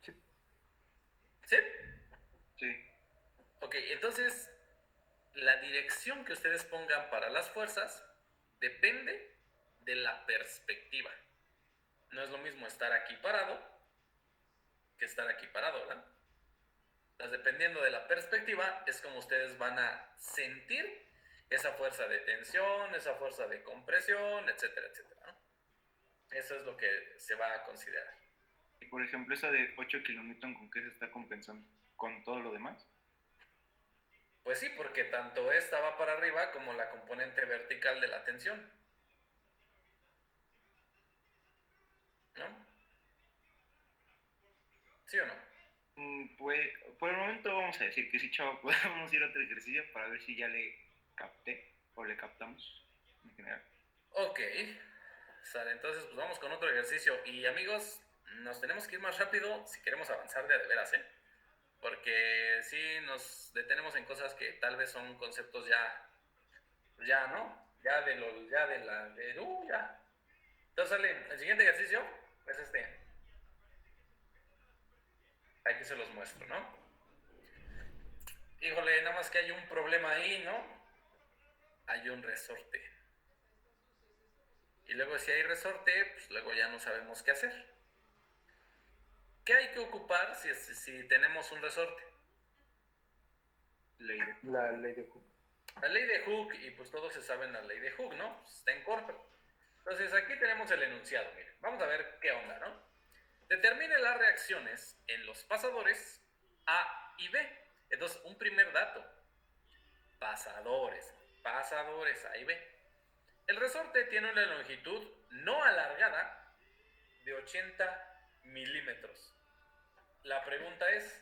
Sí. ¿Sí? Sí. Ok, entonces la dirección que ustedes pongan para las fuerzas depende de la perspectiva. No es lo mismo estar aquí parado que estar aquí parado, ¿verdad? Entonces, dependiendo de la perspectiva, es como ustedes van a sentir esa fuerza de tensión, esa fuerza de compresión, etcétera, etcétera, ¿no? Eso es lo que se va a considerar. Y por ejemplo, esa de 8 kilonewton, ¿con qué se está compensando? ¿Con todo lo demás? Pues sí, porque tanto esta va para arriba como la componente vertical de la tensión, ¿no? ¿Sí o no? Pues por el momento vamos a decir que sí, chavo, podemos ir a otro ejercicio para ver si ya le capté o le captamos en general. Ok, sale, entonces pues vamos con otro ejercicio. Y amigos, nos tenemos que ir más rápido si queremos avanzar de veras, ¿eh? Porque sí nos detenemos en cosas que tal vez son conceptos ya, ¿no? Ya de lo, ya de la, de, ya. Entonces sale, el siguiente ejercicio es este. Aquí se los muestro, ¿no? Híjole, nada más que hay un problema ahí, ¿no? Hay un resorte. Y luego si hay resorte, pues luego ya no sabemos qué hacer. ¿Qué hay que ocupar si tenemos un resorte? La ley de Hooke. La ley de Hooke, y pues todos se saben la ley de Hooke, ¿no? Pues está en corto. Entonces aquí tenemos el enunciado, miren. Vamos a ver qué onda, ¿no? Determine las reacciones en los pasadores A y B. Entonces, un primer dato. Pasadores A y B. El resorte tiene una longitud no alargada de 80 milímetros. La pregunta es,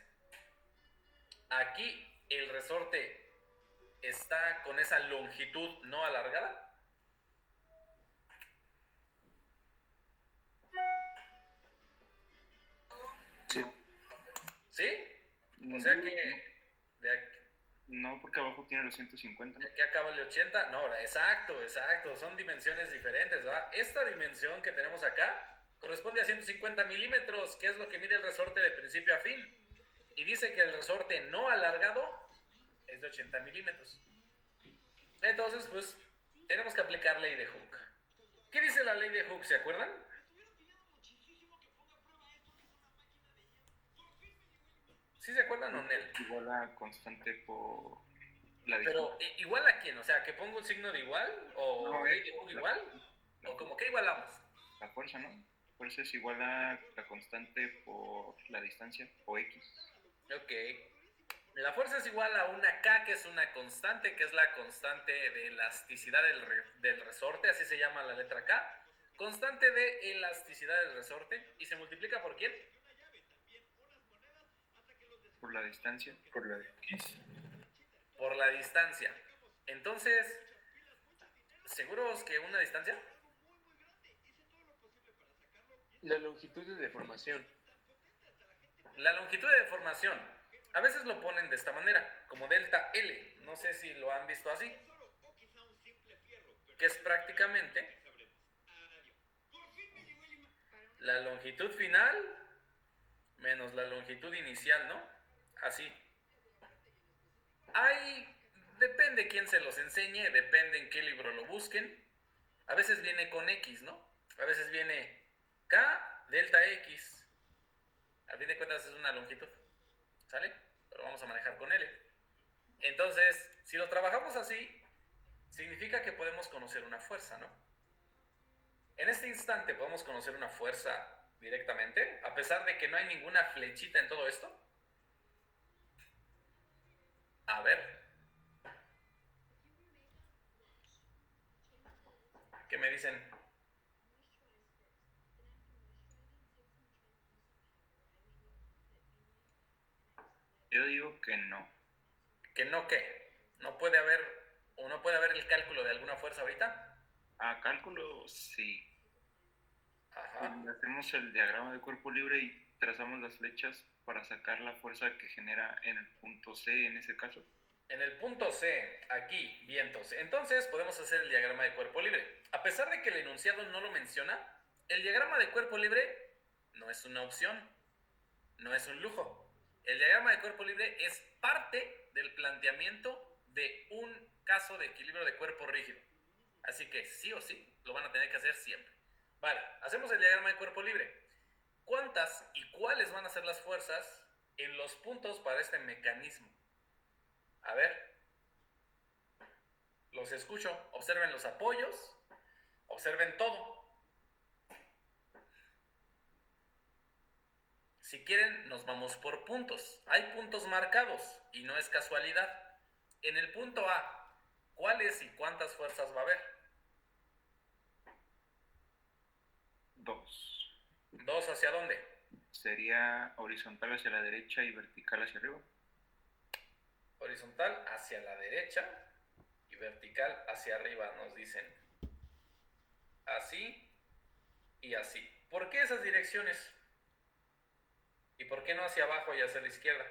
¿aquí el resorte está con esa longitud no alargada? Sí. ¿Sí? O sea que de aquí, No, porque abajo tiene los 150. ¿de aquí acaba el 80? No, exacto, son dimensiones diferentes, ¿verdad? Esta dimensión que tenemos acá corresponde a 150 milímetros, que es lo que mide el resorte de principio a fin. Y dice que el resorte no alargado es de 80 milímetros. Entonces, pues, tenemos que aplicar ley de Hooke. ¿Qué dice la ley de Hooke? ¿Se acuerdan? ¿Sí se acuerdan o no? Igual a constante por la Pero, distancia. ¿igual a quién? O sea, ¿que pongo un signo de igual? ¿O No, ley de Hooke igual? ¿O como que igualamos? La fuerza, ¿no? Fuerza es igual a la constante por la distancia, o X. Ok. La fuerza es igual a una K, que es una constante, que es la constante de elasticidad del resorte, así se llama la letra K. Constante de elasticidad del resorte. ¿Y se multiplica por quién? Por la distancia. Por la de X. Por la distancia. Entonces, ¿seguros que una distancia? La longitud de deformación. La longitud de deformación. A veces lo ponen de esta manera, como delta L. No sé si lo han visto así. Que es prácticamente la longitud final menos la longitud inicial, ¿no? Así. Depende quién se los enseñe, depende en qué libro lo busquen. A veces viene con X, ¿no? A veces viene K delta X. A fin de cuentas es una longitud, ¿sale? Pero vamos a manejar con L. Entonces, si lo trabajamos así, significa que podemos conocer una fuerza, ¿no? En este instante podemos conocer una fuerza directamente, a pesar de que no hay ninguna flechita en todo esto. A ver. ¿Qué me dicen? Yo digo que no. ¿Que no qué? ¿No puede haber o no puede haber el cálculo de alguna fuerza ahorita? A cálculo, sí. Ajá. Hacemos el diagrama de cuerpo libre y trazamos las flechas para sacar la fuerza que genera en el punto C en ese caso. En el punto C, aquí, vientos. Entonces podemos hacer el diagrama de cuerpo libre. A pesar de que el enunciado no lo menciona, el diagrama de cuerpo libre no es una opción, no es un lujo. El diagrama de cuerpo libre es parte del planteamiento de un caso de equilibrio de cuerpo rígido. Así que sí o sí, lo van a tener que hacer siempre. Vale, hacemos el diagrama de cuerpo libre. ¿Cuántas y cuáles van a ser las fuerzas en los puntos para este mecanismo? A ver, los escucho, observen los apoyos, observen todo. Si quieren, nos vamos por puntos. Hay puntos marcados y no es casualidad. En el punto A, ¿cuáles y cuántas fuerzas va a haber? 2. ¿Dos hacia dónde? Sería horizontal hacia la derecha y vertical hacia arriba. Horizontal hacia la derecha y vertical hacia arriba, nos dicen. Así y así. ¿Por qué esas direcciones? ¿Y por qué no hacia abajo y hacia la izquierda?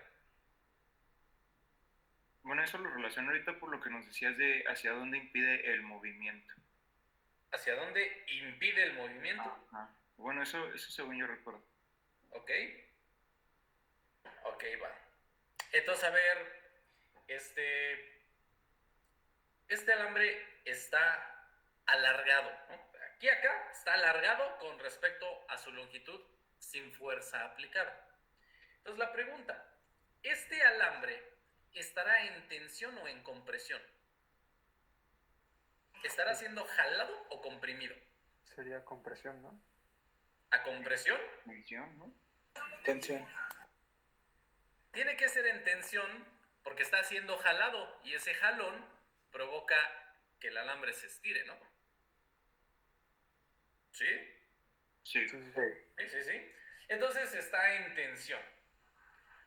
Bueno, eso lo relaciono ahorita por lo que nos decías de hacia dónde impide el movimiento. ¿Hacia dónde impide el movimiento? Ajá. Bueno, eso según yo recuerdo. ¿Ok? Ok, va. Entonces, a ver, este alambre está alargado, ¿no? Aquí acá está alargado con respecto a su longitud sin fuerza aplicada. Entonces la pregunta, ¿este alambre estará en tensión o en compresión? ¿Estará siendo jalado o comprimido? Sería compresión, ¿no? ¿A compresión? Tensión, ¿no? Tensión. Tiene que ser en tensión porque está siendo jalado y ese jalón provoca que el alambre se estire, ¿no? ¿Sí? Sí. Sí. Sí, sí, sí. Entonces está en tensión.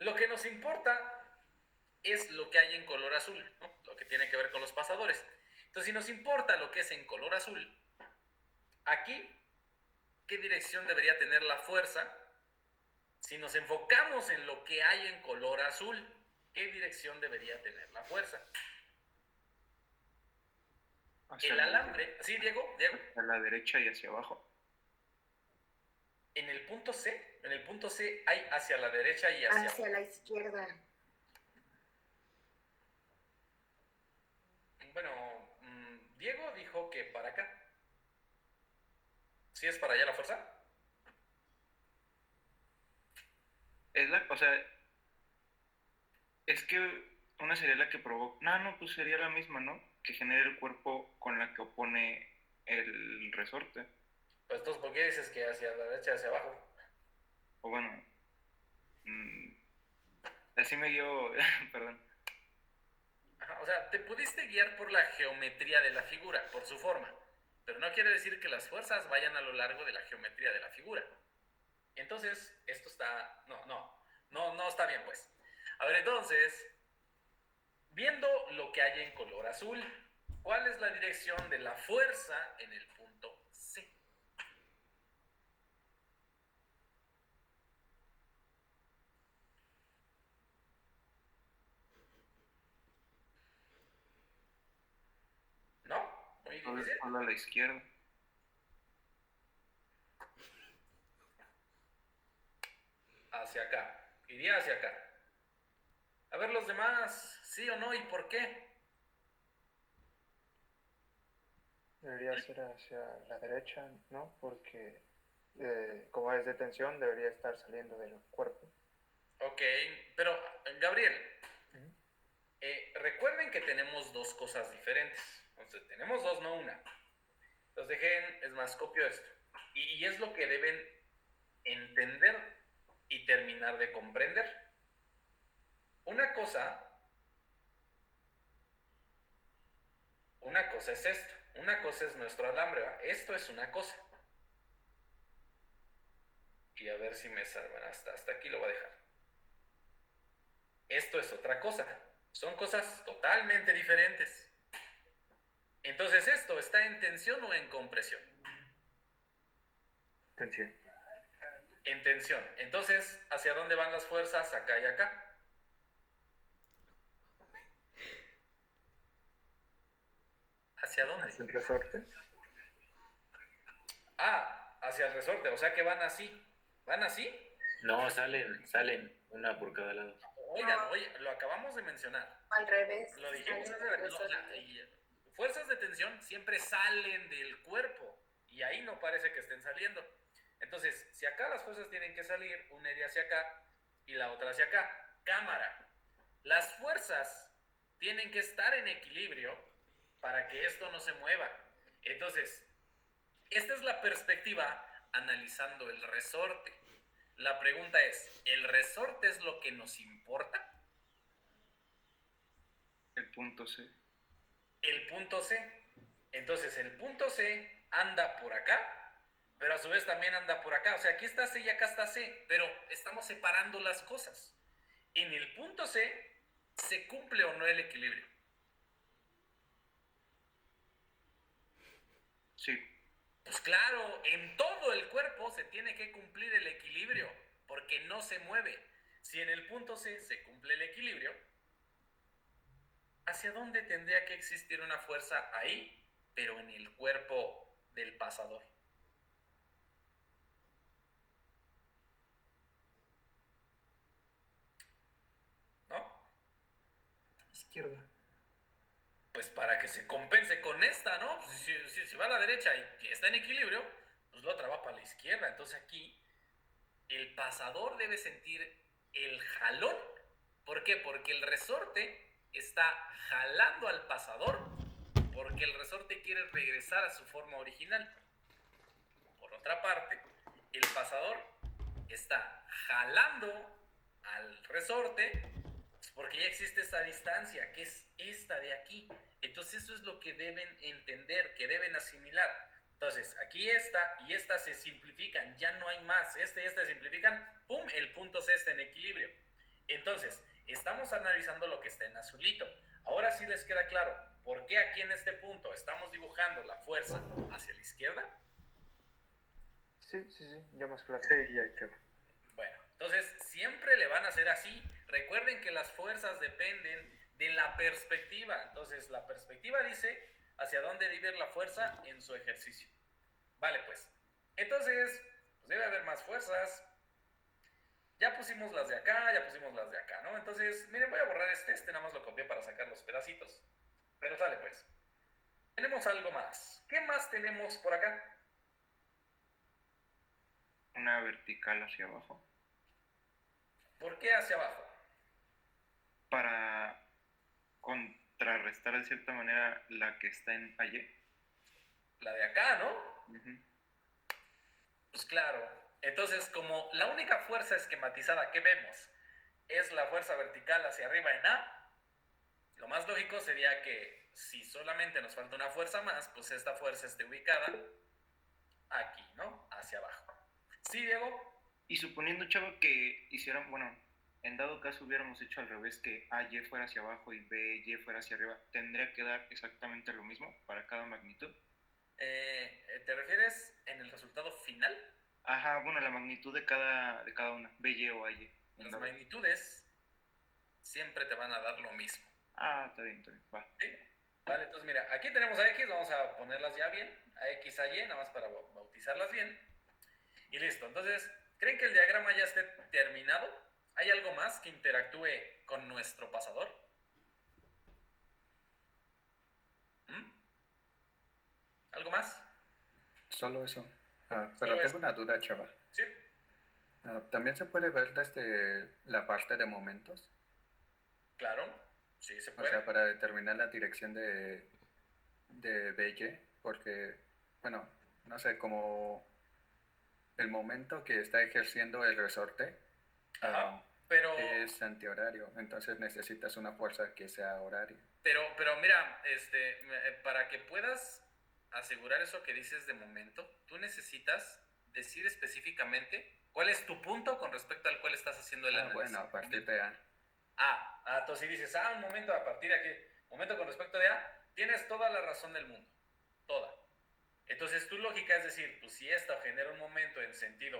Lo que nos importa es lo que hay en color azul, ¿no? Lo que tiene que ver con los pasadores. Entonces, si nos importa lo que es en color azul, aquí, ¿qué dirección debería tener la fuerza? Si nos enfocamos en lo que hay en color azul, ¿qué dirección debería tener la fuerza? Hacia El alambre, ¿sí, Diego? a la derecha y hacia abajo. En el punto C hay hacia la derecha y hacia Hacia la izquierda. Bueno, Diego dijo que para acá. ¿Sí es para allá la fuerza? O sea, es que una sería la que provoca. No, pues sería la misma, ¿no? Que genera el cuerpo con la que opone el resorte. Pues entonces, ¿por qué dices que hacia la derecha y hacia abajo? O bueno, así me dio, perdón. Ajá, o sea, te pudiste guiar por la geometría de la figura, por su forma, pero no quiere decir que las fuerzas vayan a lo largo de la geometría de la figura. Entonces, esto está... No está bien, pues. A ver, entonces, viendo lo que hay en color azul, ¿cuál es la dirección de la fuerza en el punto C? ¿No? Muy difícil. Solo a la izquierda. Hacia acá. Iría hacia acá. A ver los demás, sí o no y por qué. Debería ser hacia la derecha, ¿no? Porque como es de tensión, debería estar saliendo del cuerpo. Ok, pero Gabriel, recuerden que tenemos dos cosas diferentes. Entonces, tenemos dos, no una. Entonces, los dejen, es más, copio esto. Y es lo que deben entender y terminar de comprender. Una cosa es esto. Una cosa es nuestro alambre, ¿va? Esto es una cosa. Y a ver si me salvan. Hasta aquí lo voy a dejar. Esto es otra cosa. Son cosas totalmente diferentes. Entonces, ¿esto está en tensión o en compresión? Tensión. En tensión. Entonces, ¿hacia dónde van las fuerzas? Acá y acá. ¿Hacia dónde? ¿Es el resorte? Hacia el resorte. O sea que van así. ¿Van así? No, salen una por cada lado. Oigan, lo acabamos de mencionar. Al revés. Lo dijimos sale hace del rato. resorte. Fuerzas de tensión siempre salen del cuerpo y ahí no parece que estén saliendo. Entonces, si acá las fuerzas tienen que salir, una iría hacia acá y la otra hacia acá. Cámara. Las fuerzas tienen que estar en equilibrio para que esto no se mueva. Entonces, esta es la perspectiva analizando el resorte. La pregunta es, ¿el resorte es lo que nos importa? El punto C. El punto C. Entonces, el punto C anda por acá, pero a su vez también anda por acá. O sea, aquí está C y acá está C, pero estamos separando las cosas. En el punto C, ¿se cumple o no el equilibrio? Sí. Pues claro, en todo el cuerpo se tiene que cumplir el equilibrio, porque no se mueve. Si en el punto C se cumple el equilibrio, ¿hacia dónde tendría que existir una fuerza ahí, pero en el cuerpo del pasador? ¿No? Izquierda. Pues para que se compense con esta, ¿no? Pues si va a la derecha y está en equilibrio, pues la otra va para la izquierda. Entonces aquí el pasador debe sentir el jalón. ¿Por qué? Porque el resorte está jalando al pasador, porque el resorte quiere regresar a su forma original. Por otra parte, el pasador está jalando al resorte porque ya existe esta distancia, que es esta de aquí. Entonces eso es lo que deben entender, que deben asimilar. Entonces, aquí esta y esta se simplifican, ya no hay más. Esta y esta se simplifican, ¡pum! El punto C está en equilibrio. Entonces, estamos analizando lo que está en azulito. Ahora sí les queda claro, ¿por qué aquí en este punto estamos dibujando la fuerza hacia la izquierda? Sí, ya más claro. Sí, ya, chaval. Bueno, entonces siempre le van a hacer así. Recuerden que las fuerzas dependen de la perspectiva. Entonces, la perspectiva dice hacia dónde debe ir la fuerza en su ejercicio. Vale, pues. Entonces, pues debe haber más fuerzas. Ya pusimos las de acá, ya pusimos las de acá, ¿no? Entonces, miren, voy a borrar este nada más lo copié para sacar los pedacitos. Pero sale, pues. Tenemos algo más. ¿Qué más tenemos por acá? Una vertical hacia abajo. ¿Por qué hacia abajo? Para contrarrestar de cierta manera la que está en AY. La de acá, ¿no? Pues claro. Entonces, como la única fuerza esquematizada que vemos es la fuerza vertical hacia arriba en A, lo más lógico sería que si solamente nos falta una fuerza más, pues esta fuerza esté ubicada aquí, ¿no? Hacia abajo. ¿Sí, Diego? Y suponiendo, chavo, que hicieran, bueno, en dado caso hubiéramos hecho al revés, que AY fuera hacia abajo y BY fuera hacia arriba, ¿tendría que dar exactamente lo mismo para cada magnitud? ¿Te refieres en el resultado final? Ajá, bueno, la magnitud de cada una, BY o AY. Las magnitudes siempre te van a dar lo mismo. Ah, está bien, va. ¿Sí? Vale, entonces mira, aquí tenemos a X, vamos a ponerlas ya bien, a X, a Y, nada más para bautizarlas bien. Y listo, entonces, ¿creen que el diagrama ya esté terminado? ¿Hay algo más que interactúe con nuestro pasador? ¿Algo más? Solo eso. Pero Solo tengo eso. una duda, chava. Sí. ¿También se puede ver desde la parte de momentos? Claro, sí se O puede. sea, para determinar la dirección de BY, porque bueno, no sé, como el momento que está ejerciendo el resorte Ajá, pero, es antihorario, entonces necesitas una fuerza que sea horaria. pero mira, para que puedas asegurar eso que dices de momento, tú necesitas decir específicamente cuál es tu punto con respecto al cual estás haciendo el análisis. Bueno, a partir de A. Entonces si dices, un momento a partir de aquí, momento con respecto de A, tienes toda la razón del mundo, toda. Entonces tu lógica es decir, pues si esto genera un momento en sentido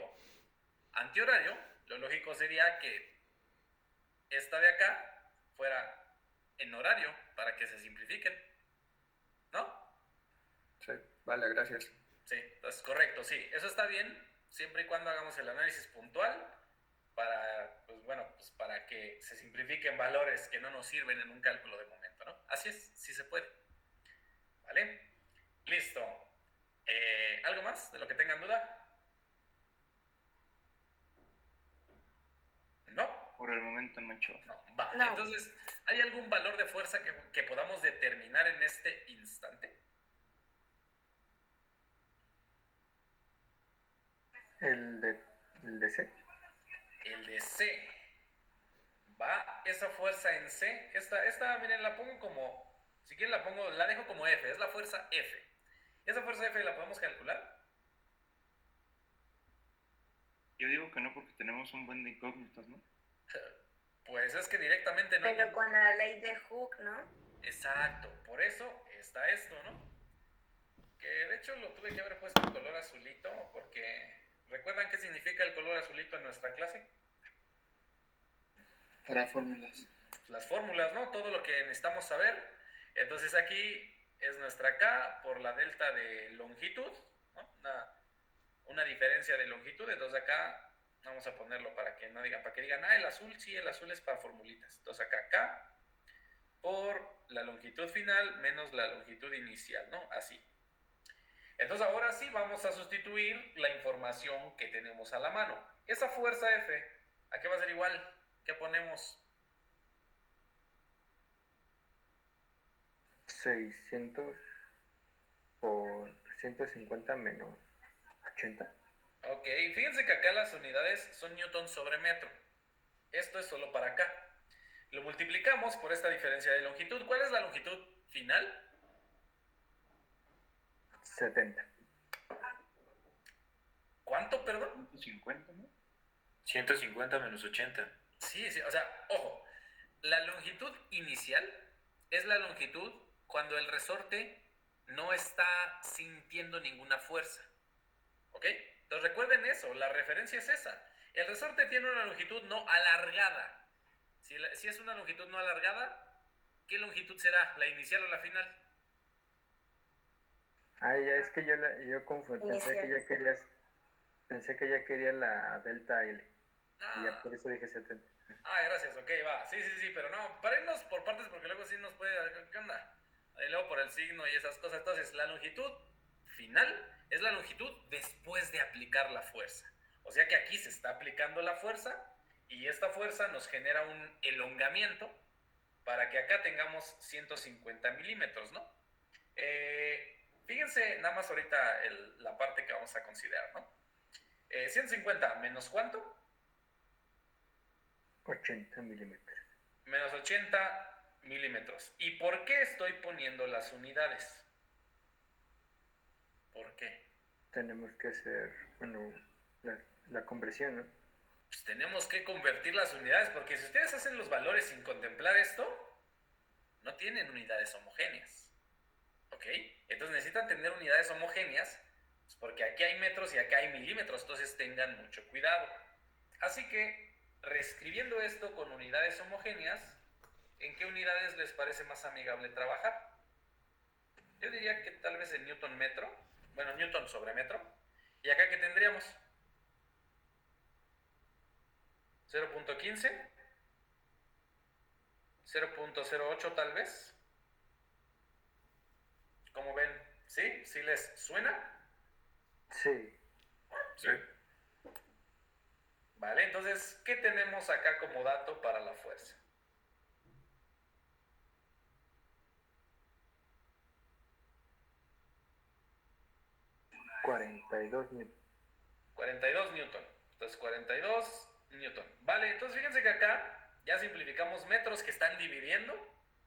antihorario, lo lógico sería que esta de acá fuera en horario para que se simplifiquen, ¿no? Sí, vale, gracias. Sí, entonces correcto, sí, eso está bien, siempre y cuando hagamos el análisis puntual para, pues para que se simplifiquen valores que no nos sirven en un cálculo de momento, ¿no? Así es, sí se puede. ¿Vale? Listo. ¿Algo más de lo que tengan duda? ¿No? Por el momento no, Cho. No, va. No. Entonces, ¿hay algún valor de fuerza que podamos determinar en este instante? El de C. El de C. Va, esa fuerza en C. Esta, miren, la pongo como, si quieren la dejo como F, es la fuerza F. ¿Esa fuerza F la podemos calcular? Yo digo que no porque tenemos un buen de incógnitas, ¿no? Pues es que directamente no. Pero con la ley de Hooke, ¿no? Exacto, por eso está esto, ¿no? Que de hecho lo tuve que haber puesto en color azulito, porque ¿recuerdan qué significa el color azulito en nuestra clase? Para fórmulas. Las fórmulas, ¿no? Todo lo que necesitamos saber. Entonces aquí es nuestra K por la delta de longitud, ¿no? Una diferencia de longitud. Entonces acá vamos a ponerlo para que no digan, para que digan, el azul, sí, el azul es para formulitas. Entonces acá K por la longitud final menos la longitud inicial, ¿no? Así. Entonces ahora sí vamos a sustituir la información que tenemos a la mano. Esa fuerza F, ¿a qué va a ser igual? ¿Qué ponemos? 600 por 150 menos 80. Ok, fíjense que acá las unidades son newton sobre metro. Esto es solo para acá. Lo multiplicamos por esta diferencia de longitud. ¿Cuál es la longitud final? 70. ¿Cuánto, perdón? 150, ¿no? 150 menos 80. Sí, sí, o sea, ojo, la longitud inicial es la longitud cuando el resorte no está sintiendo ninguna fuerza. ¿Ok? Entonces recuerden eso, la referencia es esa. El resorte tiene una longitud no alargada. Si es una longitud no alargada, ¿qué longitud será? ¿La inicial o la final? Ya es que yo confundí, pensé que ya quería la delta L. Y ya por eso dije 70. Gracias, ok, va. Sí, pero no, para irnos por partes porque luego sí nos puede... ¿Qué onda? Y luego por el signo y esas cosas. Entonces, la longitud final es la longitud después de aplicar la fuerza. O sea que aquí se está aplicando la fuerza y esta fuerza nos genera un elongamiento para que acá tengamos 150 milímetros, ¿no? Fíjense nada más ahorita la parte que vamos a considerar, ¿no? 150 menos ¿cuánto? 80 milímetros. Menos 80 milímetros. ¿Y por qué estoy poniendo las unidades? ¿Por qué? Tenemos que hacer, la conversión, ¿no? Pues tenemos que convertir las unidades, porque si ustedes hacen los valores sin contemplar esto, no tienen unidades homogéneas. ¿Ok? Entonces necesitan tener unidades homogéneas, pues porque aquí hay metros y acá hay milímetros, entonces tengan mucho cuidado. Así que, reescribiendo esto con unidades homogéneas, ¿en qué unidades les parece más amigable trabajar? Yo diría que tal vez en newton metro, newton sobre metro. ¿Y acá qué tendríamos? 0.15, 0.08 tal vez. ¿Cómo ven? ¿Sí? ¿Sí les suena? Sí. Sí. Vale, entonces, ¿qué tenemos acá como dato para la fuerza? 42 Newton. 42 newton. Entonces 42 newton. Vale, entonces fíjense que acá ya simplificamos metros que están dividiendo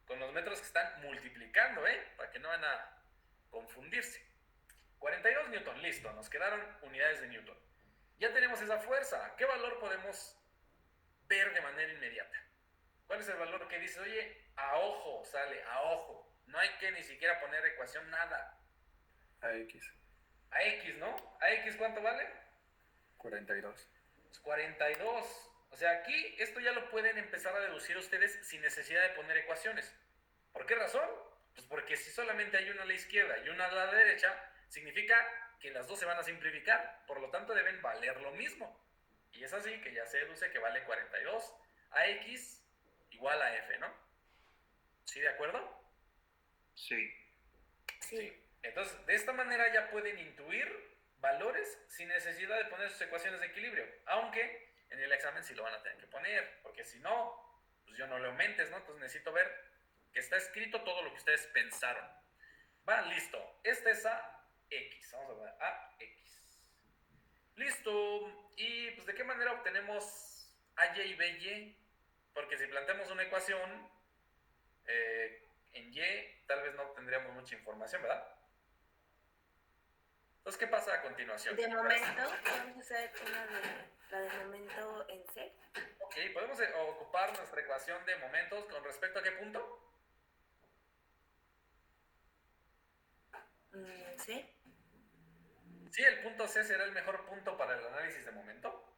con los metros que están multiplicando, para que no van a confundirse. 42 newton, listo, nos quedaron unidades de newton. Ya tenemos esa fuerza. ¿Qué valor podemos ver de manera inmediata? ¿Cuál es el valor que dice, oye, a ojo, sale, a ojo? No hay que ni siquiera poner ecuación, nada. AX, A X, ¿no? ¿A X cuánto vale? 42. Pues 42. O sea, aquí esto ya lo pueden empezar a deducir ustedes sin necesidad de poner ecuaciones. ¿Por qué razón? Pues porque si solamente hay una a la izquierda y una a la derecha, significa que las dos se van a simplificar. Por lo tanto, deben valer lo mismo. Y es así que ya se deduce que vale 42 a X igual a F, ¿no? ¿Sí, de acuerdo? Sí. Sí. Entonces, de esta manera ya pueden intuir valores sin necesidad de poner sus ecuaciones de equilibrio. Aunque en el examen sí lo van a tener que poner, porque si no, pues yo no leo mentes, ¿no? Entonces necesito ver que está escrito todo lo que ustedes pensaron. Va, listo. Esta es a X. Vamos a poner a X. Listo. Y pues, ¿de qué manera obtenemos AY y BY? Porque si planteamos una ecuación en Y, tal vez no obtendríamos mucha información, ¿verdad? Entonces, ¿qué pasa a continuación? De momento, vamos a hacer la de momento en C. Ok, podemos ocupar nuestra ecuación de momentos con respecto a qué punto. ¿Sí? Sí, el punto C será el mejor punto para el análisis de momento.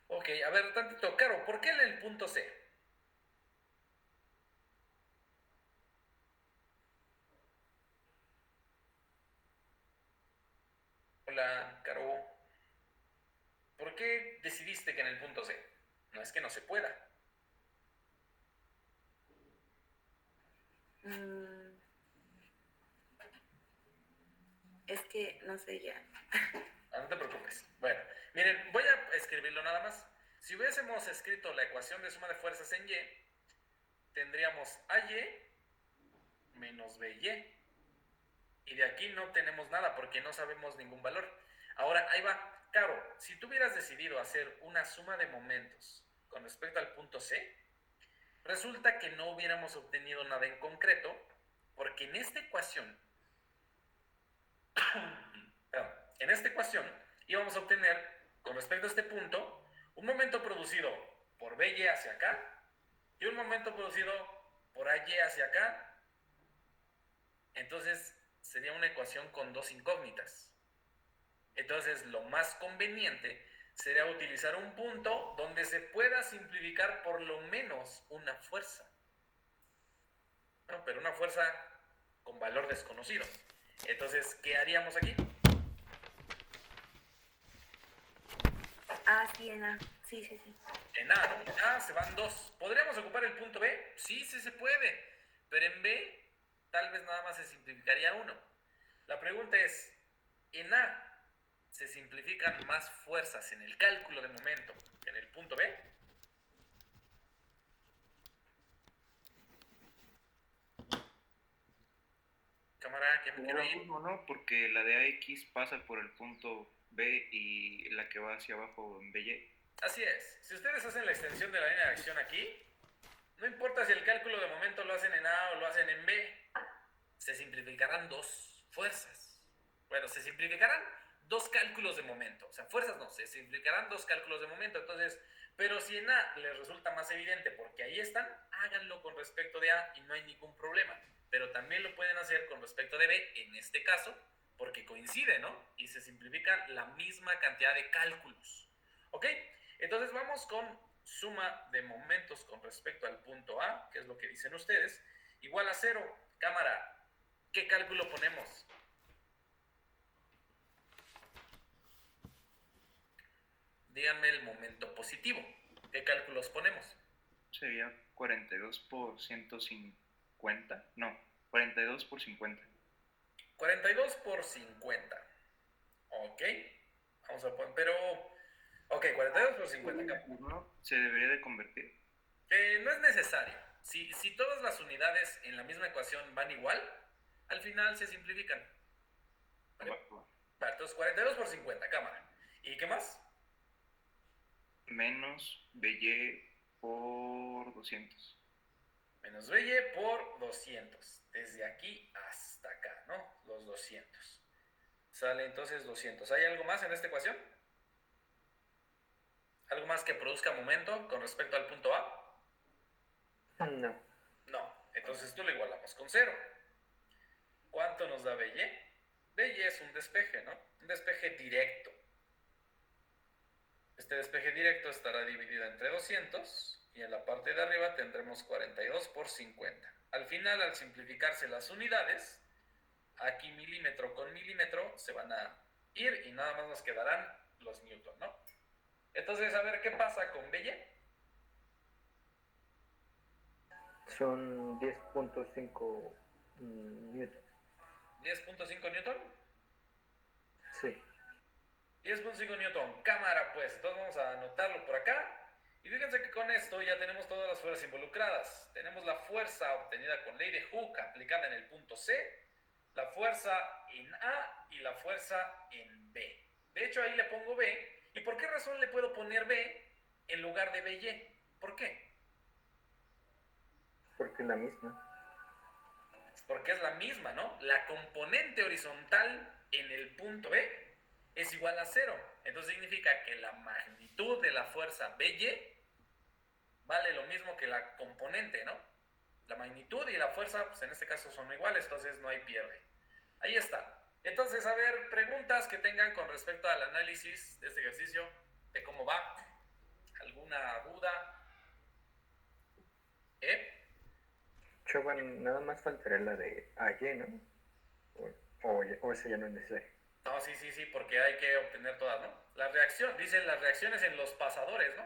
Ok, a ver, tantito, Caro, ¿por qué el punto C? Hola, Caro. ¿Por qué decidiste que en el punto C? No es que no se pueda. Es que no sé ya. No te preocupes. Bueno, miren, voy a escribirlo nada más. Si hubiésemos escrito la ecuación de suma de fuerzas en Y, tendríamos AY menos BY. Y de aquí no tenemos nada porque no sabemos ningún valor. Ahora, ahí va. Caro, si tú hubieras decidido hacer una suma de momentos con respecto al punto C, resulta que no hubiéramos obtenido nada en concreto, porque en esta ecuación, íbamos a obtener, con respecto a este punto, un momento producido por BY hacia acá y un momento producido por AY hacia acá. Entonces, sería una ecuación con dos incógnitas. Entonces, lo más conveniente sería utilizar un punto donde se pueda simplificar por lo menos una fuerza. No, pero una fuerza con valor desconocido. Entonces, ¿qué haríamos aquí? Sí, en A. Sí. En A se van dos. ¿Podríamos ocupar el punto B? Sí se puede. Pero en B, tal vez nada más se simplificaría uno. La pregunta es, en A, ¿se simplifican más fuerzas en el cálculo de momento que en el punto B? Cámara, que me quiero ir. No, porque la de AX pasa por el punto B y la que va hacia abajo en BY. Así es. Si ustedes hacen la extensión de la línea de acción aquí, no importa si el cálculo de momento lo hacen en A o lo hacen en B, se simplificarán dos fuerzas. Bueno, se simplificarán dos cálculos de momento. O sea, fuerzas no, se simplificarán dos cálculos de momento. Entonces, pero si en A les resulta más evidente porque ahí están, háganlo con respecto de A y no hay ningún problema. Pero también lo pueden hacer con respecto de B, en este caso, porque coincide, ¿no? Y se simplifican la misma cantidad de cálculos. ¿Ok? Entonces vamos con suma de momentos con respecto al punto A, que es lo que dicen ustedes, igual a 0. Cámara, ¿qué cálculo ponemos? Díganme el momento positivo. ¿Qué cálculos ponemos? Sería 42 por 150. No, 42 por 50. 42 por 50. Ok. Vamos a poner, pero... Ok, 42 por 50. ¿Se debería de convertir? No es necesario. Si todas las unidades en la misma ecuación van igual, Al final se simplifican. ¿Vale? Va. Vale, entonces 42 por 50, cámara. ¿Y qué más? Menos BY por 200. Menos BY por 200. Desde aquí hasta acá, ¿no? Los 200. Sale entonces 200. ¿Hay algo más en esta ecuación? ¿Algo más que produzca momento con respecto al punto A? No. No. Entonces esto lo igualamos con 0. ¿Cuánto nos da BY? BY es un despeje, ¿no? Un despeje directo. Este despeje directo estará dividido entre 200 y en la parte de arriba tendremos 42 por 50. Al final, al simplificarse las unidades, aquí milímetro con milímetro se van a ir y nada más nos quedarán los newton, ¿no? Entonces, a ver, ¿qué pasa con BY? Son 10.5 newton. 10.5 newton. Sí. 10.5 newton, cámara pues, entonces vamos a anotarlo por acá. Y fíjense que con esto ya tenemos todas las fuerzas involucradas. Tenemos la fuerza obtenida con ley de Hooke aplicada en el punto C, la fuerza en A y la fuerza en B. De hecho ahí le pongo B. ¿Y por qué razón le puedo poner B en lugar de BY? ¿Por qué? Porque es la misma. Porque es la misma, ¿no? La componente horizontal en el punto B es igual a 0. Entonces significa que la magnitud de la fuerza BY vale lo mismo que la componente, ¿no? La magnitud y la fuerza, pues en este caso son iguales, entonces no hay pierde. Ahí está. Entonces, a ver, preguntas que tengan con respecto al análisis de este ejercicio, de cómo va. ¿Alguna duda? Choban, nada más faltaría la de AY, ¿no? O ese ya no es necesario. No, sí, porque hay que obtener todas, ¿no? La reacción, dicen las reacciones en los pasadores, ¿no?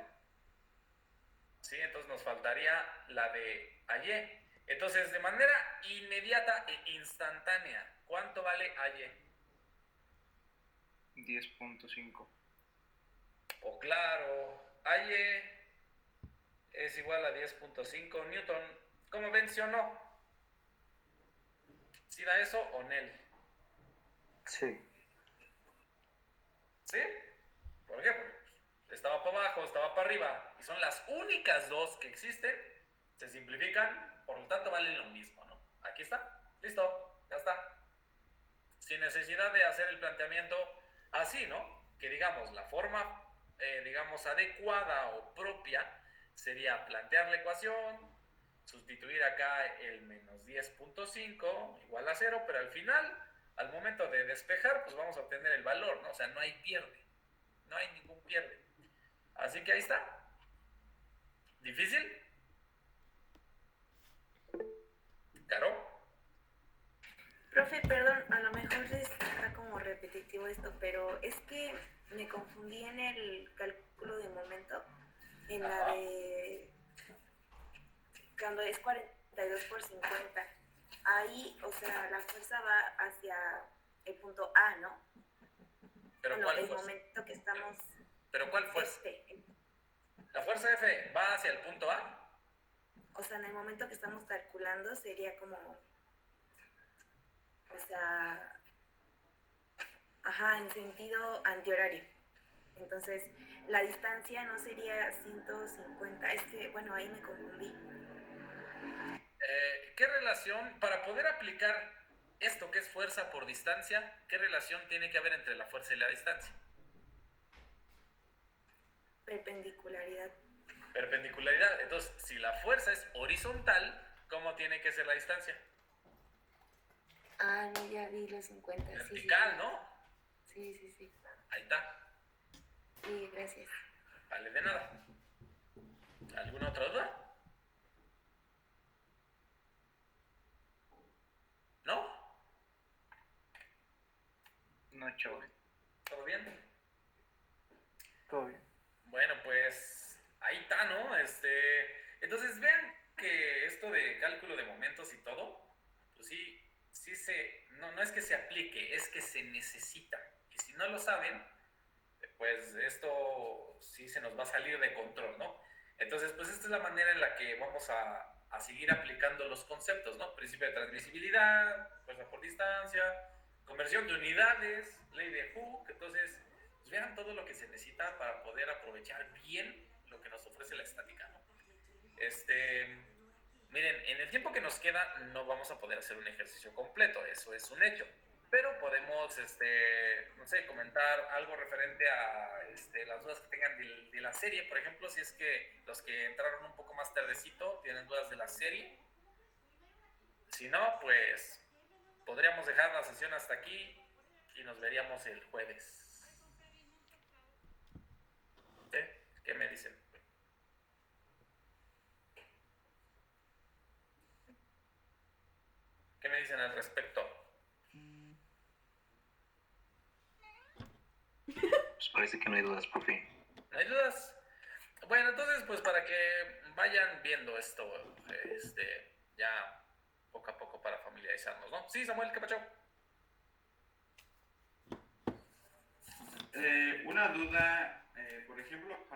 Sí, entonces nos faltaría la de AY. Entonces, de manera inmediata e instantánea, ¿cuánto vale AY? 10.5. Oh, claro, AY es igual a 10.5 newton. ¿Cómo mencionó? ¿Sí da eso o NEL? Sí. ¿Sí? ¿Por qué? Porque estaba para abajo, estaba para arriba, y son las únicas dos que existen, se simplifican, por lo tanto valen lo mismo, ¿no? Aquí está, listo, ya está. Sin necesidad de hacer el planteamiento así, ¿no? Que digamos, la forma, digamos, adecuada o propia sería plantear la ecuación, sustituir acá el menos 10.5 igual a 0, pero al final, al momento de despejar, pues vamos a obtener el valor, ¿no? O sea, no hay pierde, no hay ningún pierde. Así que ahí está. ¿Difícil? ¿Caro? Profe, perdón, a lo mejor está como repetitivo esto, pero es que me confundí en el cálculo de momento, en la de cuando es 42 por 50. Ahí, o sea, la fuerza va hacia el punto A, ¿no? ¿Pero bueno, cuál el fuerza? momento que estamos... ¿Pero cuál fuerza? ¿La fuerza F va hacia el punto A? O sea, en el momento que estamos calculando sería como... O sea... Ajá, en sentido antihorario. Entonces, la distancia no sería 150. Es que, bueno, ahí me confundí. ¿Qué relación, para poder aplicar esto que es fuerza por distancia, qué relación tiene que haber entre la fuerza y la distancia? Perpendicularidad. Perpendicularidad. Entonces, si la fuerza es horizontal, ¿cómo tiene que ser la distancia? Ah, no, ya vi los 50. Vertical, sí, ¿no? Sí. Ahí está. Sí, gracias. Vale, de nada. ¿Alguna otra duda? ¿No? No, chaval. ¿Todo bien? Todo bien. Bueno, pues ahí está, ¿no? Entonces vean que esto de cálculo de momentos y todo, pues sí no es que se aplique, es que se necesita. Y si no lo saben, pues esto sí se nos va a salir de control, ¿no? Entonces, pues esta es la manera en la que vamos a seguir aplicando los los conceptos, ¿no? Principio de transmisibilidad, fuerza por distancia, conversión de unidades, ley de Hooke. Entonces, pues vean todo lo que se necesita para poder aprovechar bien lo que nos ofrece la estática, ¿no? Miren, en el tiempo que nos queda no vamos a poder hacer un ejercicio completo, eso es un hecho. Pero podemos, no sé, comentar algo referente a las dudas que tengan de la serie. Por ejemplo, si es que los que entraron un poco más tardecito tienen dudas de la serie. Si no, pues podríamos dejar la sesión hasta aquí y nos veríamos el jueves. ¿Sí? ¿Qué me dicen? ¿Qué me dicen al respecto? Pues parece que no hay dudas, profe. ¿No hay dudas? Bueno, entonces, pues para que vayan viendo esto, ya poco a poco para familiarizarnos, ¿no? Sí, Samuel, ¿qué pasó? Una duda, por ejemplo,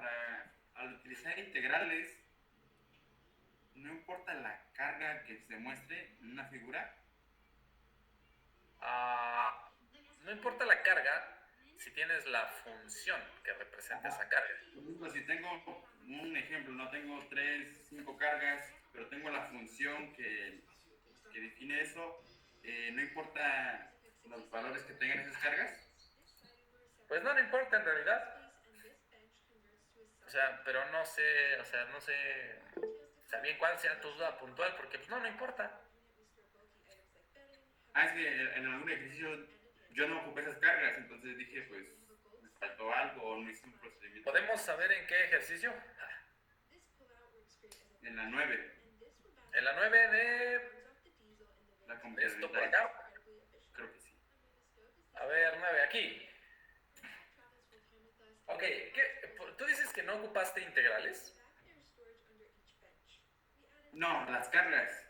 al utilizar integrales, no importa la carga que se muestre en una figura. No importa la carga si tienes la función que representa esa carga. Por ejemplo, si tengo un ejemplo, no tengo 3, 5 cargas, pero tengo la función que define eso, no importa los valores que tengan esas cargas. Pues no importa en realidad. O sea, pero no sé bien cuál sea tu duda puntual, porque pues no importa. Es que en algún ejercicio yo no ocupé esas cargas, entonces dije, pues, me faltó algo o no hice un procedimiento. ¿Podemos saber en qué ejercicio? En la 9. En la 9 de La esto por acá. Creo que sí. A ver, 9, aquí. Ok, ¿tú dices que no ocupaste integrales? No, las cargas.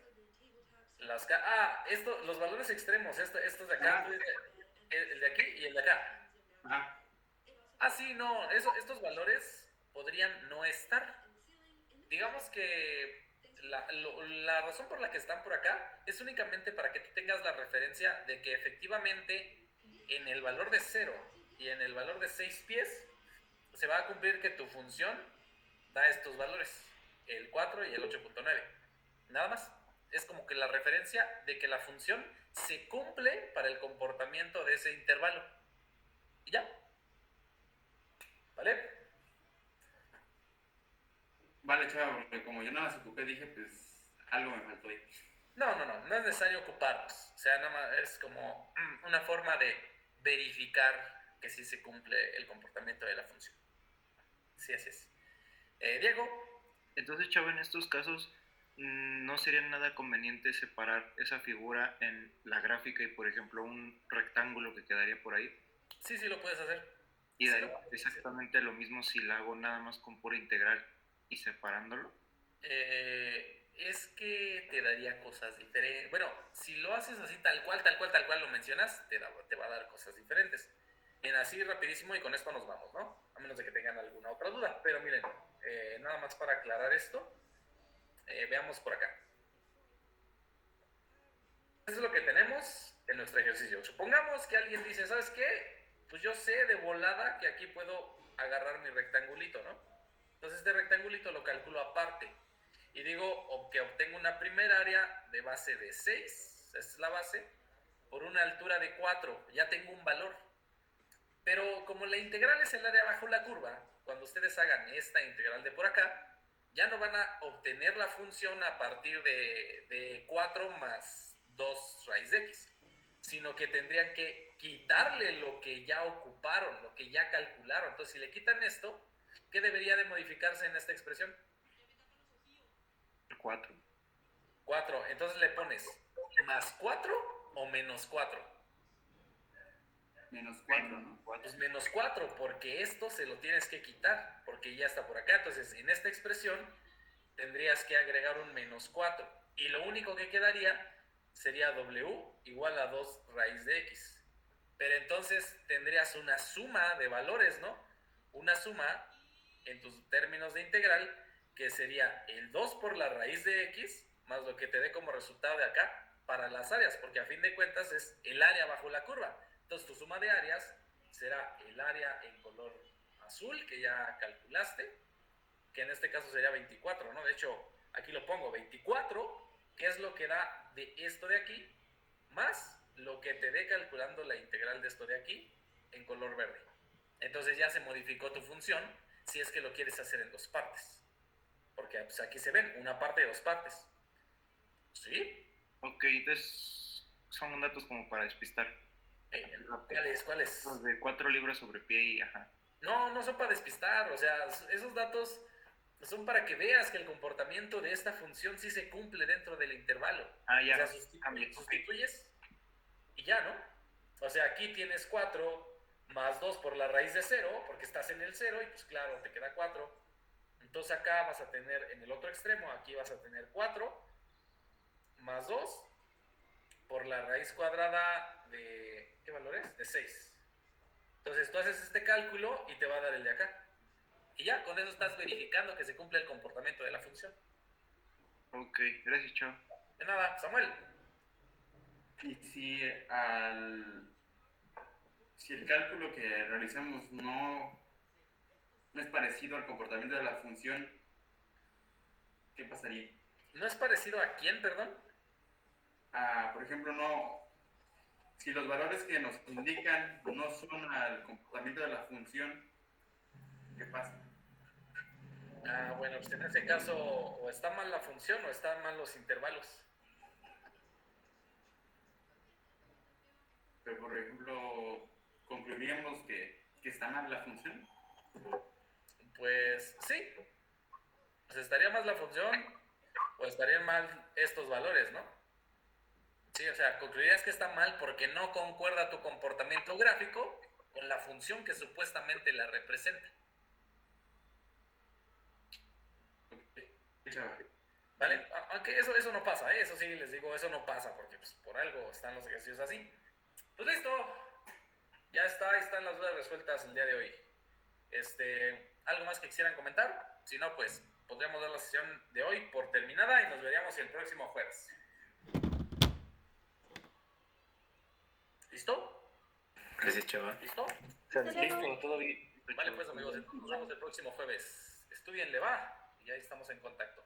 Los valores extremos, estos de acá, el de aquí y el de acá. Sí, no, estos valores podrían no estar. Digamos que la razón por la que están por acá es únicamente para que tú tengas la referencia de que efectivamente en el valor de 0 y en el valor de 6 pies se va a cumplir que tu función da estos valores, el 4 y el 8.9. Nada más. Es como que la referencia de que la función se cumple para el comportamiento de ese intervalo. Y ya. ¿Vale? Vale, chava, porque como yo no las ocupé, dije, pues, algo me faltó ahí. No es necesario ocuparlos. O sea, nada más es como una forma de verificar que sí se cumple el comportamiento de la función. Sí, así es. Diego. Entonces, chava, en estos casos, ¿no sería nada conveniente separar esa figura en la gráfica y, por ejemplo, un rectángulo que quedaría por ahí? Sí, lo puedes hacer. Y daría exactamente lo mismo si la hago nada más con pura integral y separándolo. Es que te daría cosas diferentes. Bueno, si lo haces así tal cual lo mencionas, te va a dar cosas diferentes. Bien, así rapidísimo y con esto nos vamos, ¿no? A menos de que tengan alguna otra duda. Pero miren, nada más para aclarar esto, veamos por acá. Eso es lo que tenemos en nuestro ejercicio. Supongamos que alguien dice, ¿sabes qué? Pues yo sé de volada que aquí puedo agarrar mi rectangulito, ¿no? Entonces este rectangulito lo calculo aparte. Y digo que obtengo una primera área de base de 6, esa es la base, por una altura de 4. Ya tengo un valor. Pero como la integral es el área bajo la curva, cuando ustedes hagan esta integral de por acá, ya no van a obtener la función a partir de 4 más 2 raíz de x, sino que tendrían que quitarle lo que ya ocuparon, lo que ya calcularon. Entonces, si le quitan esto, ¿qué debería de modificarse en esta expresión? 4. 4. Entonces le pones más 4 o menos 4. Menos 4, ¿no? Pues menos 4, porque esto se lo tienes que quitar, porque ya está por acá. Entonces, en esta expresión tendrías que agregar un menos 4. Y lo único que quedaría sería w igual a 2 raíz de x. Pero entonces tendrías una suma de valores, ¿no? Una suma en tus términos de integral que sería el 2 por la raíz de x más lo que te dé como resultado de acá para las áreas, porque a fin de cuentas es el área bajo la curva. Entonces tu suma de áreas será el área en color azul que ya calculaste, que en este caso sería 24, ¿no? De hecho, aquí lo pongo 24, que es lo que da de esto de aquí, más lo que te dé calculando la integral de esto de aquí en color verde. Entonces ya se modificó tu función si es que lo quieres hacer en dos partes. Porque pues, aquí se ven una parte de dos partes. ¿Sí? Ok, entonces son datos como para despistar. ¿Cuáles? Los de 4 libras sobre pie y ajá. No son para despistar, o sea, esos datos son para que veas que el comportamiento de esta función sí se cumple dentro del intervalo. Ah, ya. O sea, sustituyes y ya, ¿no? O sea, aquí tienes 4 más 2 por la raíz de 0, porque estás en el 0 y pues claro, te queda 4. Entonces acá vas a tener, en el otro extremo, aquí vas a tener 4 más 2 por la raíz cuadrada de, ¿qué valor es? De 6. Entonces tú haces este cálculo y te va a dar el de acá. Y ya, con eso estás verificando que se cumple el comportamiento de la función. Ok, gracias, chao. De nada, Samuel. Y si el cálculo que realizamos no es parecido al comportamiento de la función, ¿qué pasaría? ¿No es parecido a quién, perdón? Por ejemplo, si los valores que nos indican no son al comportamiento de la función, ¿qué pasa? Bueno, pues en ese caso o está mal la función o están mal los intervalos. Pero, por ejemplo, concluiríamos que está mal la función. Pues sí. Pues estaría mal la función o estarían mal estos valores, ¿no? Sí, o sea, concluirías que está mal porque no concuerda tu comportamiento gráfico con la función que supuestamente la representa. ¿Vale? Aunque eso no pasa, ¿eh? Eso sí les digo, eso no pasa porque pues, por algo están los ejercicios así. Pues listo. Ya está, ahí están las dudas resueltas el día de hoy. ¿Algo más que quisieran comentar? Si no, pues podríamos dar la sesión de hoy por terminada y nos veríamos el próximo jueves. ¿Listo? Gracias, chaval. ¿Listo? Listo, todo bien. Vale, pues amigos, nos vemos el próximo jueves. Estudienle, va. Y ahí estamos en contacto.